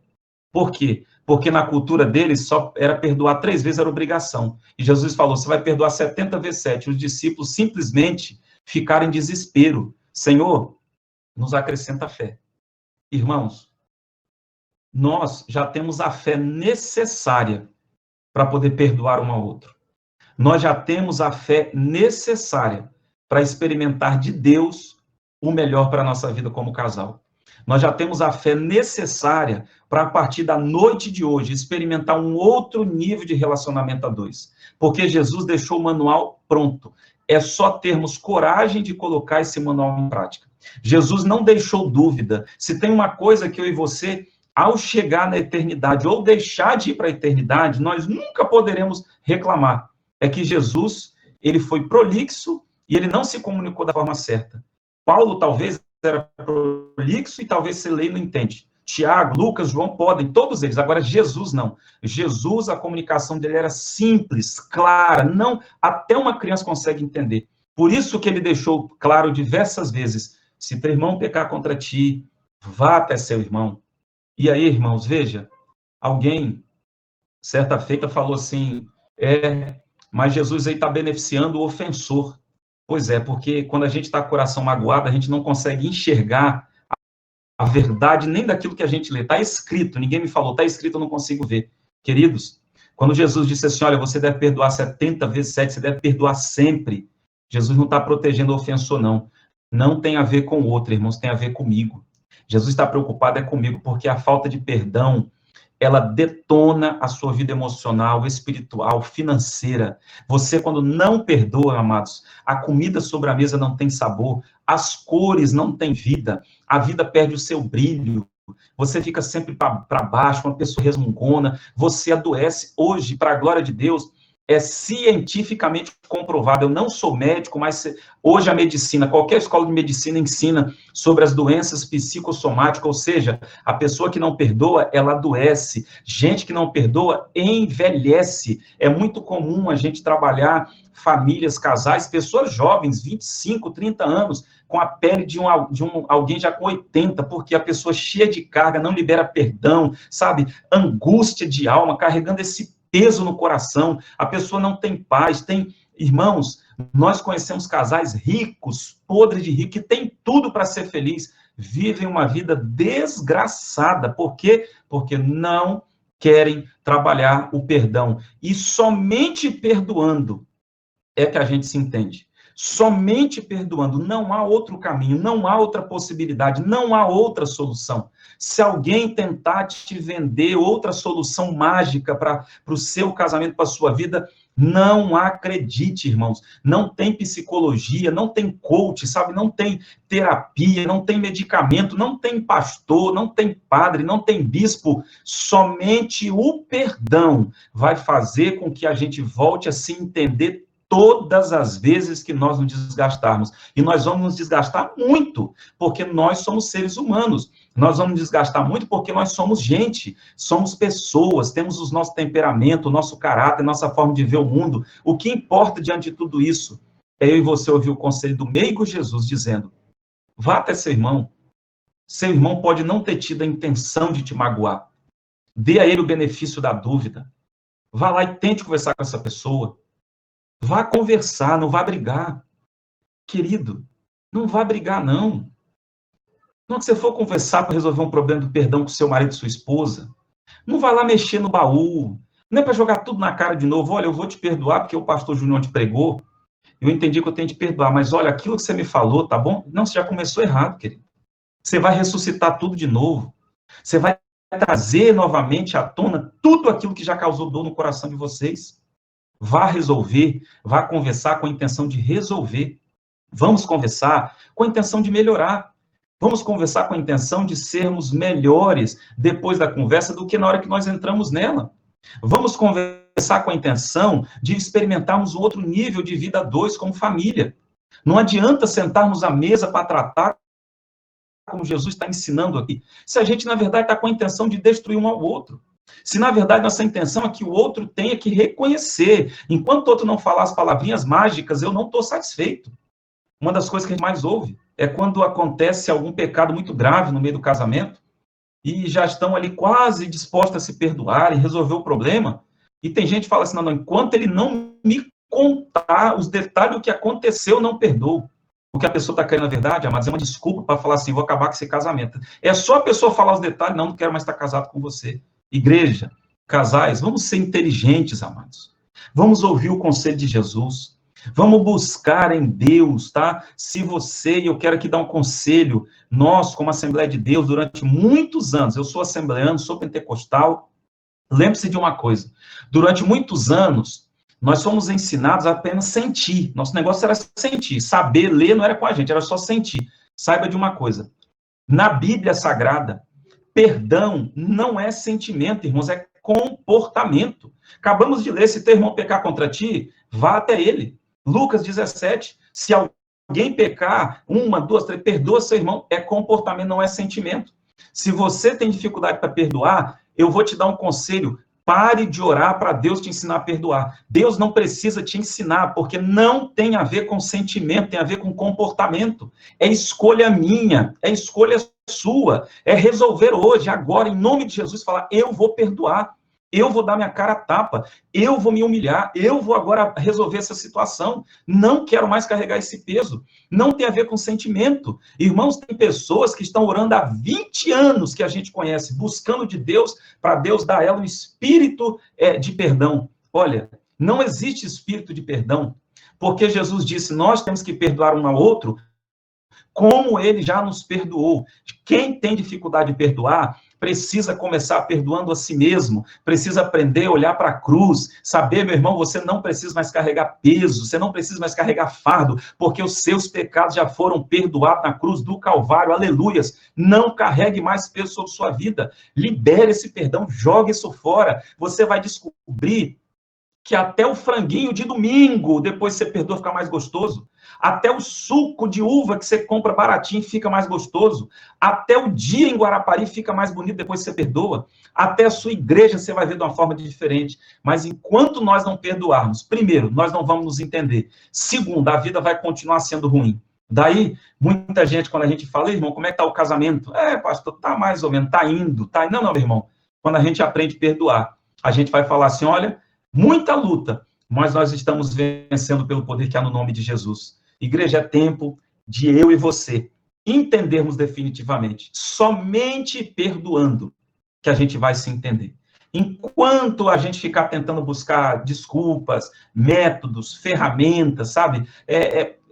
Por quê? Porque na cultura deles, só era perdoar 3 vezes, era obrigação. E Jesus falou, você vai perdoar 70 vezes 7. Os discípulos simplesmente ficaram em desespero. Senhor, nos acrescenta fé. Irmãos, nós já temos a fé necessária para poder perdoar um ao outro. Nós já temos a fé necessária para experimentar de Deus o melhor para a nossa vida como casal. Nós já temos a fé necessária para, a partir da noite de hoje, experimentar um outro nível de relacionamento a 2. Porque Jesus deixou o manual pronto. É só termos coragem de colocar esse manual em prática. Jesus não deixou dúvida. Se tem uma coisa que eu e você, ao chegar na eternidade, ou deixar de ir para a eternidade, nós nunca poderemos reclamar. É que Jesus, ele foi prolixo e ele não se comunicou da forma certa. Paulo, talvez, era prolixo e talvez você leia e não entende. Tiago, Lucas, João podem, todos eles. Agora, Jesus não. Jesus, a comunicação dele era simples, clara, não, até uma criança consegue entender. Por isso que ele deixou claro diversas vezes, se teu irmão pecar contra ti, vá até seu irmão. E aí, irmãos, veja, alguém, certa feita, falou assim, mas Jesus aí está beneficiando o ofensor. Pois é, porque quando a gente está com o coração magoado, a gente não consegue enxergar a verdade nem daquilo que a gente lê. Está escrito, ninguém me falou, está escrito, eu não consigo ver. Queridos, quando Jesus disse assim, olha, você deve perdoar 70 vezes 7, você deve perdoar sempre. Jesus não está protegendo o ofensor, não. Não tem a ver com o outro, irmãos, tem a ver comigo. Jesus está preocupado comigo, porque a falta de perdão, ela detona a sua vida emocional, espiritual, financeira. Você, quando não perdoa, amados, a comida sobre a mesa não tem sabor, as cores não têm vida, a vida perde o seu brilho, você fica sempre para baixo, uma pessoa resmungona, você adoece. Hoje, para a glória de Deus, é cientificamente comprovado. Eu não sou médico, mas hoje a medicina, qualquer escola de medicina ensina sobre as doenças psicossomáticas, ou seja, a pessoa que não perdoa, ela adoece. Gente que não perdoa, envelhece. É muito comum a gente trabalhar famílias, casais, pessoas jovens, 25, 30 anos, com a pele de alguém já com 80, porque a pessoa cheia de carga, não libera perdão, sabe? Angústia de alma, carregando esse peso no coração, a pessoa não tem paz, irmãos, nós conhecemos casais ricos, podres de rico, que tem tudo para ser feliz, vivem uma vida desgraçada, por quê? Porque não querem trabalhar o perdão, e somente perdoando é que a gente se entende, somente perdoando, não há outro caminho, não há outra possibilidade, não há outra solução. Se alguém tentar te vender outra solução mágica para o seu casamento, para a sua vida, não acredite, irmãos. Não tem psicologia, não tem coach, sabe? Não tem terapia, não tem medicamento, não tem pastor, não tem padre, não tem bispo. Somente o perdão vai fazer com que a gente volte a se entender todas as vezes que nós nos desgastarmos. E nós vamos nos desgastar muito, porque nós somos seres humanos. Nós vamos nos desgastar muito porque nós somos gente, somos pessoas, temos o nosso temperamento, o nosso caráter, nossa forma de ver o mundo. O que importa diante de tudo isso é eu e você ouvir o conselho do meigo Jesus dizendo, vá até seu irmão pode não ter tido a intenção de te magoar. Dê a ele o benefício da dúvida. Vá lá e tente conversar com essa pessoa. Vá conversar, não vá brigar. Querido, não vá brigar, não. Quando você for conversar para resolver um problema do perdão com seu marido e sua esposa, não vá lá mexer no baú. Não é para jogar tudo na cara de novo. Olha, eu vou te perdoar porque o pastor Júnior te pregou. Eu entendi que eu tenho que te perdoar, mas olha, aquilo que você me falou, tá bom? Não, você já começou errado, querido. Você vai ressuscitar tudo de novo. Você vai trazer novamente à tona tudo aquilo que já causou dor no coração de vocês. Vá resolver, vá conversar com a intenção de resolver. Vamos conversar com a intenção de melhorar. Vamos conversar com a intenção de sermos melhores depois da conversa do que na hora que nós entramos nela. Vamos conversar com a intenção de experimentarmos um outro nível de vida a dois como família. Não adianta sentarmos à mesa para tratar como Jesus está ensinando aqui, se a gente, na verdade, está com a intenção de destruir um ao outro. Se, na verdade, nossa intenção é que o outro tenha que reconhecer. Enquanto o outro não falar as palavrinhas mágicas, eu não estou satisfeito. Uma das coisas que a gente mais ouve é quando acontece algum pecado muito grave no meio do casamento e já estão ali quase dispostos a se perdoar e resolver o problema. E tem gente que fala assim, não, enquanto ele não me contar os detalhes do que aconteceu, eu não perdoo. O que a pessoa está querendo, na verdade, mas é uma desculpa para falar assim, vou acabar com esse casamento. É só a pessoa falar os detalhes, não quero mais estar casado com você. Igreja, casais, vamos ser inteligentes, amados. Vamos ouvir o conselho de Jesus. Vamos buscar em Deus, tá? Se você, e eu quero aqui dar um conselho, nós, como Assembleia de Deus, durante muitos anos, eu sou assembleano, sou pentecostal, lembre-se de uma coisa, durante muitos anos, nós fomos ensinados a apenas sentir, nosso negócio era sentir, saber ler não era com a gente, era só sentir. Saiba de uma coisa, na Bíblia Sagrada, perdão não é sentimento, irmãos, é comportamento. Acabamos de ler, se teu irmão pecar contra ti, vá até ele. Lucas 17, se alguém pecar, 1, 2, 3, perdoa seu irmão, é comportamento, não é sentimento. Se você tem dificuldade para perdoar, eu vou te dar um conselho. Pare de orar para Deus te ensinar a perdoar. Deus não precisa te ensinar, porque não tem a ver com sentimento, tem a ver com comportamento. É escolha minha, é escolha sua. É resolver hoje, agora, em nome de Jesus, falar, eu vou perdoar. Eu vou dar minha cara a tapa, eu vou me humilhar, eu vou agora resolver essa situação. Não quero mais carregar esse peso. Não tem a ver com sentimento. Irmãos, tem pessoas que estão orando há 20 anos que a gente conhece, buscando de Deus, para Deus dar a ela um espírito de perdão. Olha, não existe espírito de perdão, porque Jesus disse, nós temos que perdoar um ao outro, como ele já nos perdoou. Quem tem dificuldade de perdoar, precisa começar perdoando a si mesmo, precisa aprender a olhar para a cruz, saber, meu irmão, você não precisa mais carregar peso, você não precisa mais carregar fardo, porque os seus pecados já foram perdoados na cruz do Calvário, aleluias. Não carregue mais peso sobre sua vida, libere esse perdão, jogue isso fora, você vai descobrir que até o franguinho de domingo, depois você perdoa, fica mais gostoso. Até o suco de uva que você compra baratinho fica mais gostoso. Até o dia em Guarapari fica mais bonito depois que você perdoa. Até a sua igreja você vai ver de uma forma diferente. Mas enquanto nós não perdoarmos, primeiro, nós não vamos nos entender. Segundo, a vida vai continuar sendo ruim. Daí, muita gente, quando a gente fala, irmão, como é que está o casamento? Pastor, tá mais ou menos, tá indo, tá. Não, meu irmão. Quando a gente aprende a perdoar, a gente vai falar assim, olha, muita luta, mas nós estamos vencendo pelo poder que há no nome de Jesus. Igreja, é tempo de eu e você entendermos definitivamente, somente perdoando que a gente vai se entender. Enquanto a gente ficar tentando buscar desculpas, métodos, ferramentas, sabe?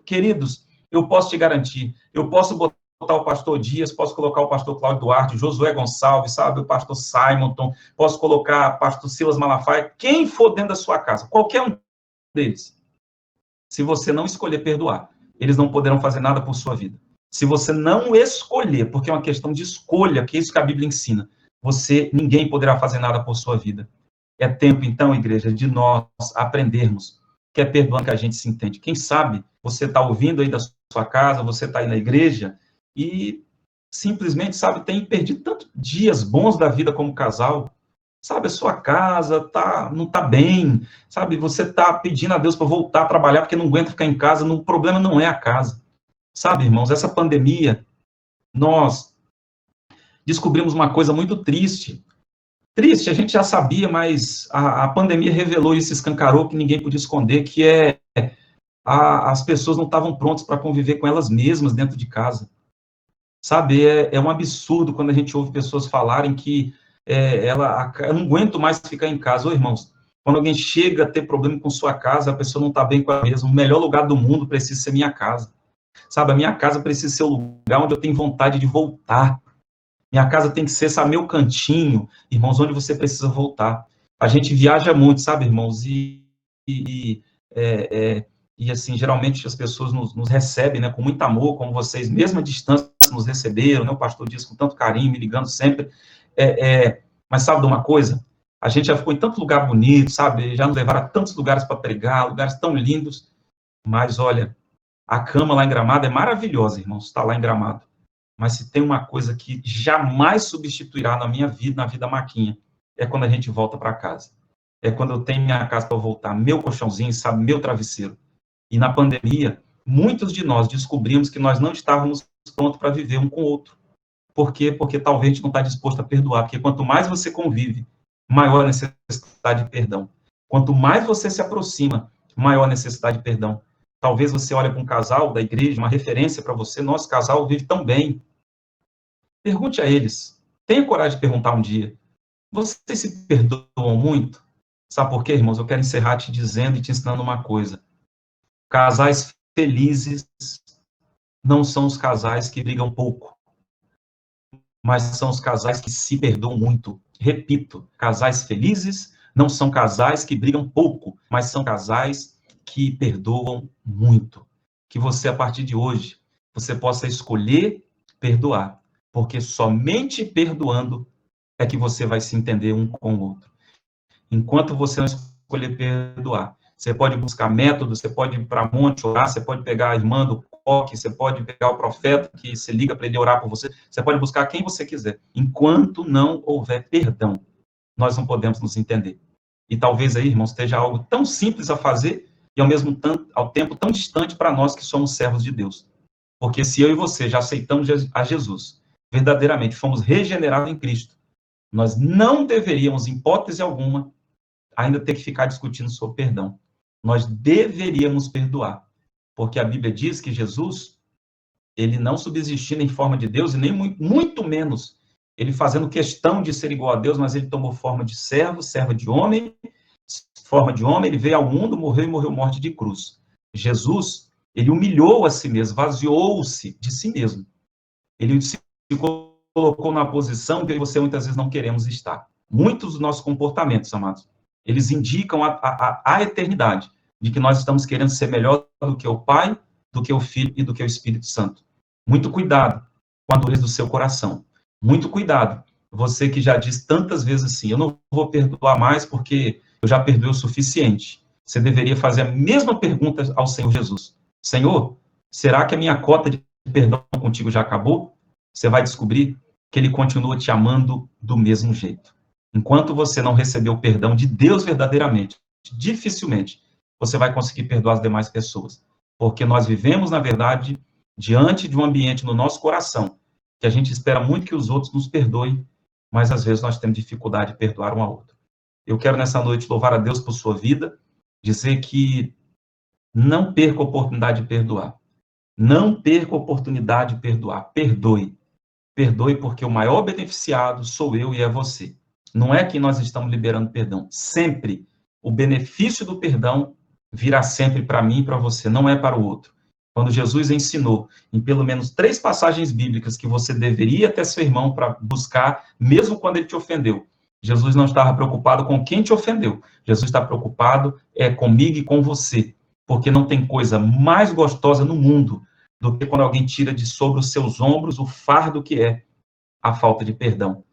Queridos, eu posso te garantir, eu posso botar o pastor Dias, posso colocar o pastor Cláudio Duarte, Josué Gonçalves, sabe, o pastor Simonton, posso colocar o pastor Silas Malafaia, quem for dentro da sua casa, qualquer um deles. Se você não escolher perdoar, eles não poderão fazer nada por sua vida. Se você não escolher, porque é uma questão de escolha, que é isso que a Bíblia ensina, ninguém poderá fazer nada por sua vida. É tempo, então, igreja, de nós aprendermos que é perdoando que a gente se entende. Quem sabe você está ouvindo aí da sua casa, você está aí na igreja, e simplesmente, sabe, tem perdido tantos dias bons da vida como casal, sabe, a sua casa não está bem, sabe, você está pedindo a Deus para voltar a trabalhar porque não aguenta ficar em casa, o problema não é a casa, sabe, irmãos, essa pandemia, nós descobrimos uma coisa muito triste, a gente já sabia, mas a pandemia revelou isso, escancarou, que ninguém podia esconder, que as pessoas não estavam prontas para conviver com elas mesmas dentro de casa. Sabe, é um absurdo quando a gente ouve pessoas falarem que eu não aguento mais ficar em casa. Ô, irmãos, quando alguém chega a ter problema com sua casa, a pessoa não está bem com ela mesma. O melhor lugar do mundo precisa ser minha casa. Sabe, a minha casa precisa ser o lugar onde eu tenho vontade de voltar. Minha casa tem que ser, sabe, meu cantinho, irmãos, onde você precisa voltar. A gente viaja muito, sabe, irmãos, e assim, geralmente as pessoas nos recebem, né, com muito amor, como vocês, mesmo à distância, nos receberam, né, o pastor diz com tanto carinho, me ligando sempre, mas sabe de uma coisa? A gente já ficou em tanto lugar bonito, sabe, já nos levaram a tantos lugares para pregar, lugares tão lindos, mas olha, a cama lá em Gramado é maravilhosa, irmãos, está lá em Gramado, mas se tem uma coisa que jamais substituirá na minha vida, na vida Maquinha, é quando a gente volta para casa, é quando eu tenho minha casa para voltar, meu colchãozinho, sabe, meu travesseiro. E na pandemia, muitos de nós descobrimos que nós não estávamos prontos para viver um com o outro. Por quê? Porque talvez a gente não está disposto a perdoar. Porque quanto mais você convive, maior a necessidade de perdão. Quanto mais você se aproxima, maior a necessidade de perdão. Talvez você olhe para um casal da igreja, uma referência para você, nosso casal vive tão bem. Pergunte a eles. Tenha coragem de perguntar um dia. Vocês se perdoam muito? Sabe por quê, irmãos? Eu quero encerrar te dizendo e te ensinando uma coisa. Casais felizes não são os casais que brigam pouco, mas são os casais que se perdoam muito. Repito, casais felizes não são casais que brigam pouco, mas são casais que perdoam muito. Que você, a partir de hoje, você possa escolher perdoar, porque somente perdoando é que você vai se entender um com o outro. Enquanto você não escolher perdoar, você pode buscar métodos, você pode ir para monte orar, você pode pegar a irmã do invoque, você pode pegar o profeta que você liga para ele orar por você, você pode buscar quem você quiser. Enquanto não houver perdão, nós não podemos nos entender. E talvez aí, irmãos, esteja algo tão simples a fazer e ao tempo tão distante para nós que somos servos de Deus. Porque se eu e você já aceitamos a Jesus, verdadeiramente fomos regenerados em Cristo, nós não deveríamos, em hipótese alguma, ainda ter que ficar discutindo sobre perdão. Nós deveríamos perdoar. Porque a Bíblia diz que Jesus, ele não subsistindo em forma de Deus, e nem muito menos ele fazendo questão de ser igual a Deus, mas ele tomou forma de servo, forma de homem, ele veio ao mundo, morreu e morreu morte de cruz. Jesus, ele humilhou a si mesmo, vaziou-se de si mesmo. Ele se colocou na posição que você muitas vezes não queremos estar. Muitos dos nossos comportamentos, amados, eles indicam a eternidade, de que nós estamos querendo ser melhor do que o Pai, do que o Filho e do que o Espírito Santo. Muito cuidado com a dureza do seu coração. Muito cuidado. Você que já diz tantas vezes assim, eu não vou perdoar mais porque eu já perdoei o suficiente. Você deveria fazer a mesma pergunta ao Senhor Jesus. Senhor, será que a minha cota de perdão contigo já acabou? Você vai descobrir que ele continua te amando do mesmo jeito. Enquanto você não receber o perdão de Deus verdadeiramente, dificilmente você vai conseguir perdoar as demais pessoas. Porque nós vivemos, na verdade, diante de um ambiente no nosso coração, que a gente espera muito que os outros nos perdoem, mas às vezes nós temos dificuldade de perdoar um ao outro. Eu quero nessa noite louvar a Deus por sua vida, dizer que não perca a oportunidade de perdoar. Não perca a oportunidade de perdoar. Perdoe. Perdoe porque o maior beneficiado sou eu e é você. Não é que nós estamos liberando perdão. Sempre o benefício do perdão virá sempre para mim e para você, não é para o outro. Quando Jesus ensinou, em pelo menos 3 passagens bíblicas, que você deveria ter seu irmão para buscar, mesmo quando ele te ofendeu, Jesus não estava preocupado com quem te ofendeu. Jesus está preocupado comigo e com você. Porque não tem coisa mais gostosa no mundo do que quando alguém tira de sobre os seus ombros o fardo que é a falta de perdão.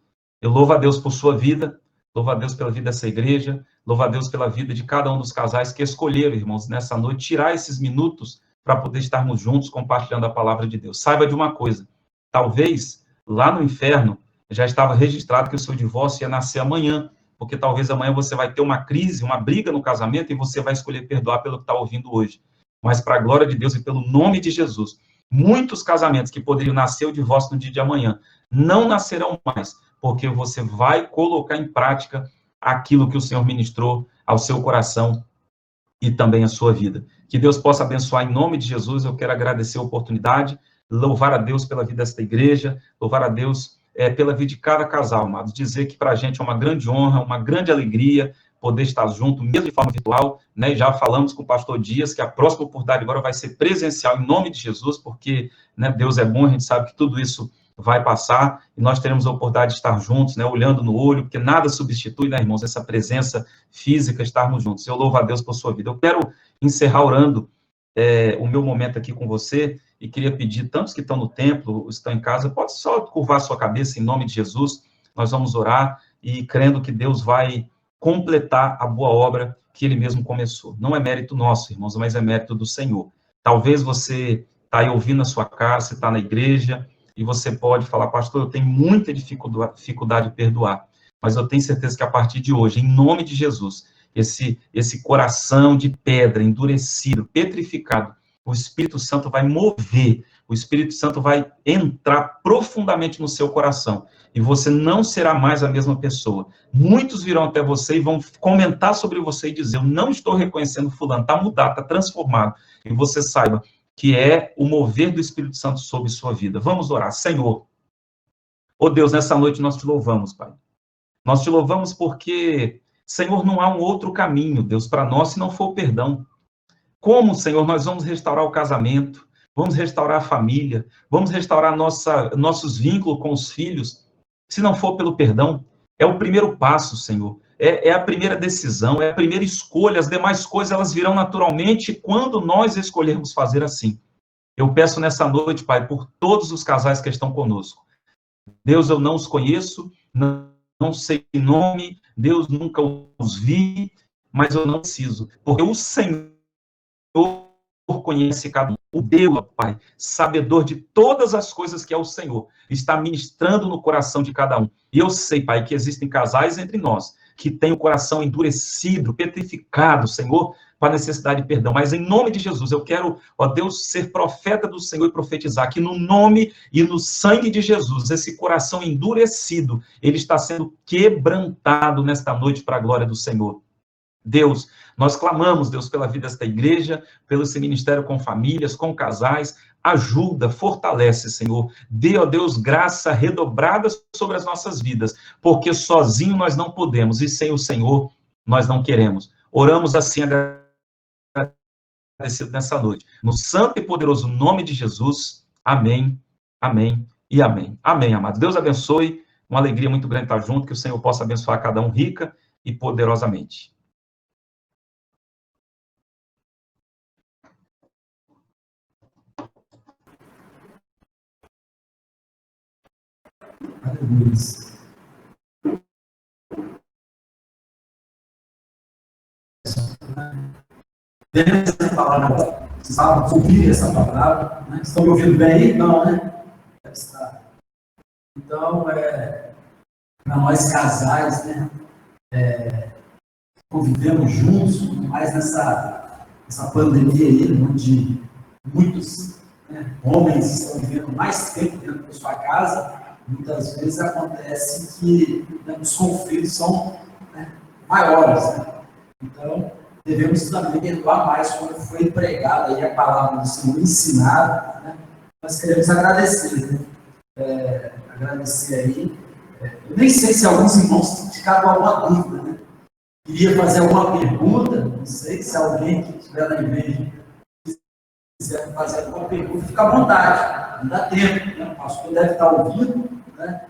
Eu louvo a Deus por sua vida, louvo a Deus pela vida dessa igreja, louvo a Deus pela vida de cada um dos casais que escolheram, irmãos, nessa noite, tirar esses minutos para poder estarmos juntos compartilhando a palavra de Deus. Saiba de uma coisa, talvez lá no inferno já estava registrado que o seu divórcio ia nascer amanhã, porque talvez amanhã você vai ter uma crise, uma briga no casamento e você vai escolher perdoar pelo que está ouvindo hoje. Mas para a glória de Deus e pelo nome de Jesus, muitos casamentos que poderiam nascer o divórcio no dia de amanhã não nascerão mais, porque você vai colocar em prática aquilo que o Senhor ministrou ao seu coração e também à sua vida. Que Deus possa abençoar em nome de Jesus. Eu quero agradecer a oportunidade, louvar a Deus pela vida desta igreja, louvar a Deus pela vida de cada casal, amados. Dizer que para a gente é uma grande honra, uma grande alegria poder estar junto, mesmo de forma virtual, né? Já falamos com o pastor Dias que a próxima oportunidade agora vai ser presencial em nome de Jesus, porque, né, Deus é bom, a gente sabe que tudo isso vai passar e nós teremos a oportunidade de estar juntos, né, olhando no olho, porque nada substitui, né, irmãos, essa presença física, estarmos juntos. Eu louvo a Deus por sua vida. Eu quero encerrar orando o meu momento aqui com você e queria pedir, tantos que estão no templo, estão em casa, pode só curvar sua cabeça em nome de Jesus. Nós vamos orar e crendo que Deus vai completar a boa obra que Ele mesmo começou. Não é mérito nosso, irmãos, mas é mérito do Senhor. Talvez você está aí ouvindo na sua casa, você está na igreja, e você pode falar, pastor, eu tenho muita dificuldade de perdoar, mas eu tenho certeza que a partir de hoje, em nome de Jesus, esse coração de pedra, endurecido, petrificado, o Espírito Santo vai mover, o Espírito Santo vai entrar profundamente no seu coração, e você não será mais a mesma pessoa. Muitos virão até você e vão comentar sobre você e dizer, eu não estou reconhecendo fulano, está mudado, está transformado, e você saiba que é o mover do Espírito Santo sobre sua vida. Vamos orar. Senhor, oh Deus, nessa noite nós te louvamos, Pai. Nós te louvamos porque, Senhor, não há um outro caminho, Deus, para nós, se não for o perdão. Como, Senhor, nós vamos restaurar o casamento, vamos restaurar a família, vamos restaurar nossos vínculos com os filhos, se não for pelo perdão? É o primeiro passo, Senhor. É a primeira decisão, é a primeira escolha. As demais coisas, elas virão naturalmente quando nós escolhermos fazer assim. Eu peço nessa noite, Pai, por todos os casais que estão conosco. Deus, eu não os conheço, não sei o nome, Deus, nunca os vi, mas eu não preciso, porque o Senhor conhece cada um. o Deus, Pai, sabedor de todas as coisas que é o Senhor, está ministrando no coração de cada um. E eu sei, Pai, que existem casais entre nós que têm o coração endurecido, petrificado, Senhor, para a necessidade de perdão. Mas em nome de Jesus, eu quero, ó Deus, ser profeta do Senhor e profetizar que no nome e no sangue de Jesus, esse coração endurecido, ele está sendo quebrantado nesta noite para a glória do Senhor. Deus, nós clamamos, Deus, pela vida desta igreja, pelo esse ministério com famílias, com casais, ajuda, fortalece, Senhor. Dê, ó Deus, graça redobrada sobre as nossas vidas, porque sozinho nós não podemos, e sem o Senhor nós não queremos. Oramos assim, agradecido nessa noite. No santo e poderoso nome de Jesus, amém, amém e amém. Amém, amado. Deus abençoe, uma alegria muito grande estar junto, que o Senhor possa abençoar cada um rica e poderosamente.
Aleluia. Dentro dessa palavra, vocês estavam ouvindo essa palavra, né? Estão me ouvindo bem aí? Não, né? Então, para nós casais, né? Convivemos juntos, mais nessa pandemia aí, onde muitos homens estão vivendo mais tempo dentro da sua casa. Muitas vezes acontece que os conflitos são maiores. Né? Então, devemos também perdoar mais quando foi pregada aí a palavra do Senhor, ensinada. Né? Nós queremos agradecer. Né? Agradecer aí. Eu nem sei se alguns irmãos ficaram com alguma dúvida. Né? Queria fazer alguma pergunta, não sei se alguém que estiver na igreja quiser fazer alguma pergunta, fica à vontade, não dá tempo, né? O pastor deve estar ouvindo, né?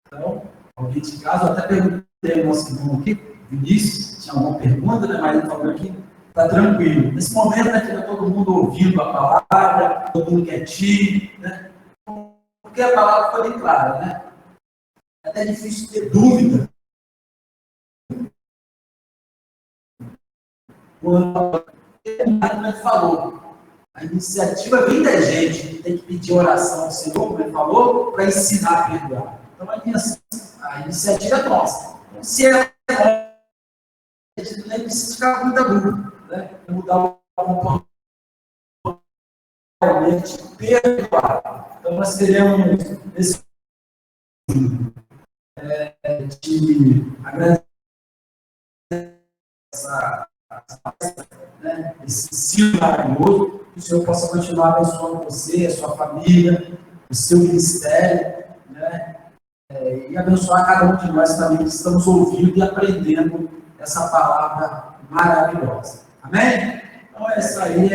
Então, alguém de casa, eu até perguntei ao nosso irmão aqui, Vinícius, tinha alguma pergunta, né? Mas ele falou aqui, está tranquilo. Nesse momento, né, fica todo mundo ouvindo a palavra, todo mundo quietinho, né? Porque a palavra foi bem clara, né? É até difícil ter dúvida. Quando ele falou, a iniciativa vem da gente, que tem que pedir oração ao Senhor, como ele falou, para ensinar a perdoar. Então, a iniciativa é nossa. Então, se é a gente nem precisa ficar com muita dúvida, né? Mudar o comportamento, perdoar. Então, nós queremos esse de agradecer esse ensino maravilhoso, que o Senhor possa continuar abençoando você, a sua família, o seu ministério, né? E abençoar cada um de nós também que estamos ouvindo e aprendendo essa palavra maravilhosa. Amém? Então, essa aí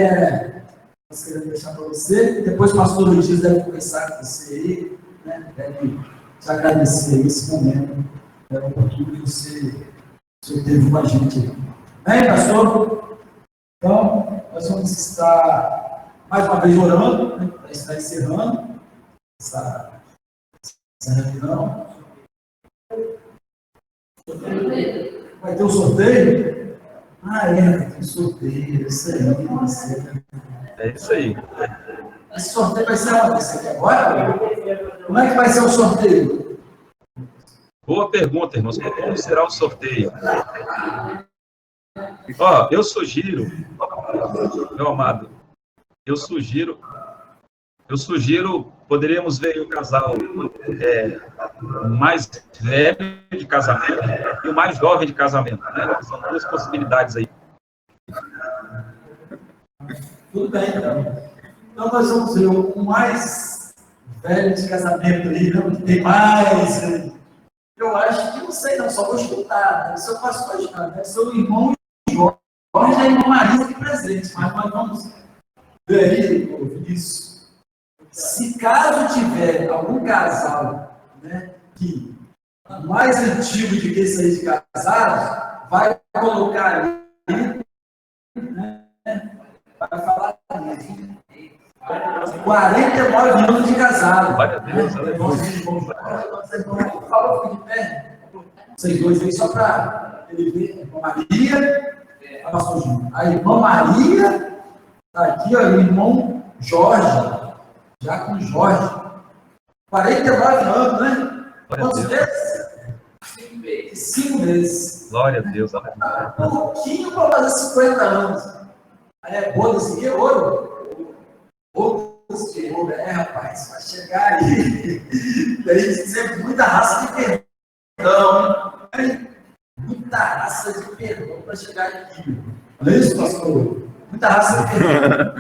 nós queremos deixar para você. Depois o pastor Luiz deve conversar com você aí, né? Deve te agradecer esse momento, o oportunidade que você teve com a gente aí. Amém, pastor? Então, nós vamos estar mais uma vez orando, né, para estar encerrando essa reunião. Vai ter um sorteio? Vai ter um sorteio, isso aí.
É isso aí.
Esse sorteio vai ser onde? Esse aqui agora? Como é que vai ser o sorteio?
Boa pergunta, irmãos. Como será o sorteio? Ó, eu sugiro, meu amado, eu sugiro, poderíamos ver o casal mais velho de casamento e o mais jovem de casamento, né? São duas possibilidades aí.
Tudo bem, então. Então nós vamos ver o mais velho de casamento aí, não? Que tem mais. Eu acho que não sei, não, só vou escutar. Deve ser o pastor Jorge, deve ser o irmão Jorge e a irmã Maria aqui presentes, mas nós vamos ver aí, isso. Se caso tiver algum casal, né, que mais antigo do que esse aí de casados, vai colocar ali, né, vai falar ali. 49 anos de casado. Fala de pé. Vocês dois aí, só para ele ver. A irmã Maria, a pastor Júnior. A irmã Maria está aqui, ó, o irmão Jorge, Diácono Jorge, 49 anos, né? Quantos meses? 5 meses.
Glória a Deus.
Pouquinho para fazer 50 anos. Aí é bodas de ouro? Bodas de ouro, rapaz, vai chegar aí. Tem que dizer muita raça de perdão, hein? Muita raça de perdão para chegar aqui. Não é isso, pastor? Muita raça de perdão.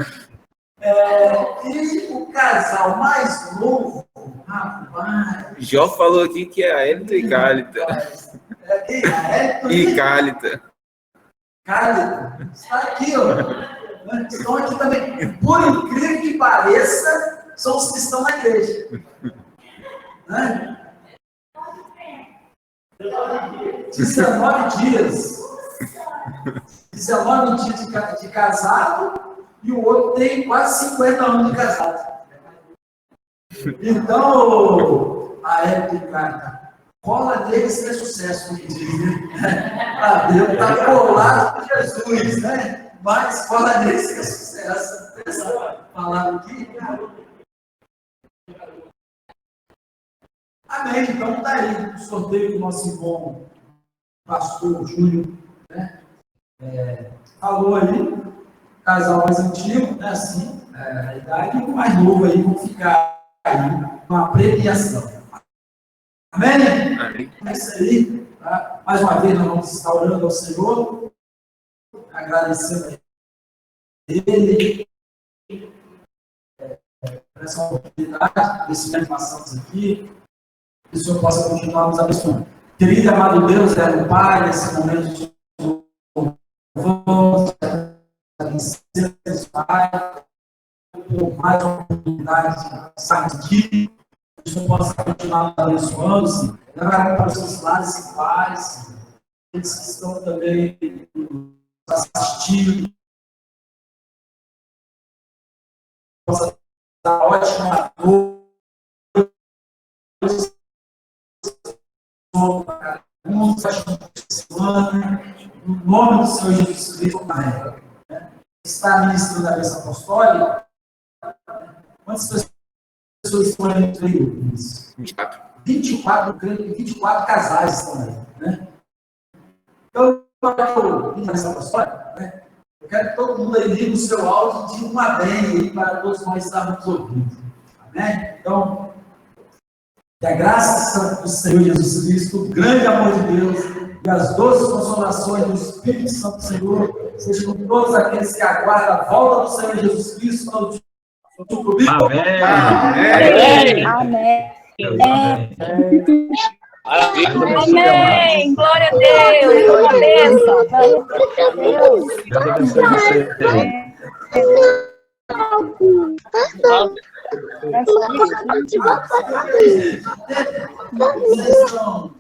E o casal mais novo, rapaz.
Jó falou aqui que é a Hélito e Cálita.
Quem? A Hélito
E Cálita.
Cálita. Está aqui, ó. Estão aqui também. Por incrível que pareça, são os que estão na igreja. Né? 19 dias. 19 dias de casado. E o outro tem quase 50 anos de casado. Então, a época, cola deles que é sucesso, que diz, né? Deus está colado com Jesus, né? Mas cola deles que é sucesso. Essa palavra aqui. Amém. Então, está aí o sorteio do nosso irmão pastor Júnior, né? Falou aí. Casal mais antigo, né, assim, a idade, e o mais novo aí vão ficar aí com a premiação. Amém?
Amém.
É isso aí. Tá? Mais uma vez, nós vamos estar orando ao Senhor, agradecendo a Ele por essa oportunidade, desse momento que passamos aqui, que o Senhor possa continuar nos abençoando. Querido e amado Deus, o Pai, nesse momento de louvor, Pai, por mais uma oportunidade de estarmos aqui, que o Senhor possa continuar abençoando-se, levar para os seus lares e pais, eles que estão também nos assistindo, possa dar ótima noite, no nome do Senhor Jesus Cristo, Pai. Está ministrando a bênção apostólica. Quantas pessoas estão aí no treino?
24.
24 casais estão aí, né? Então, eu vim na bênção apostólica, né? Eu quero que todo mundo aí ligue o seu áudio de uma vez aí para todos nós estarmos ouvindo. Amém? Então, que a graça do Senhor Jesus Cristo, o grande amor de Deus, e as doces consolações do Espírito Santo do Senhor sejam com todos aqueles que aguardam a volta do Senhor Jesus Cristo quando comigo.
Amém.
Amém. Amém. Amém. Glória a Deus. Uma bênção.
Deus abençoe você.
Vocês são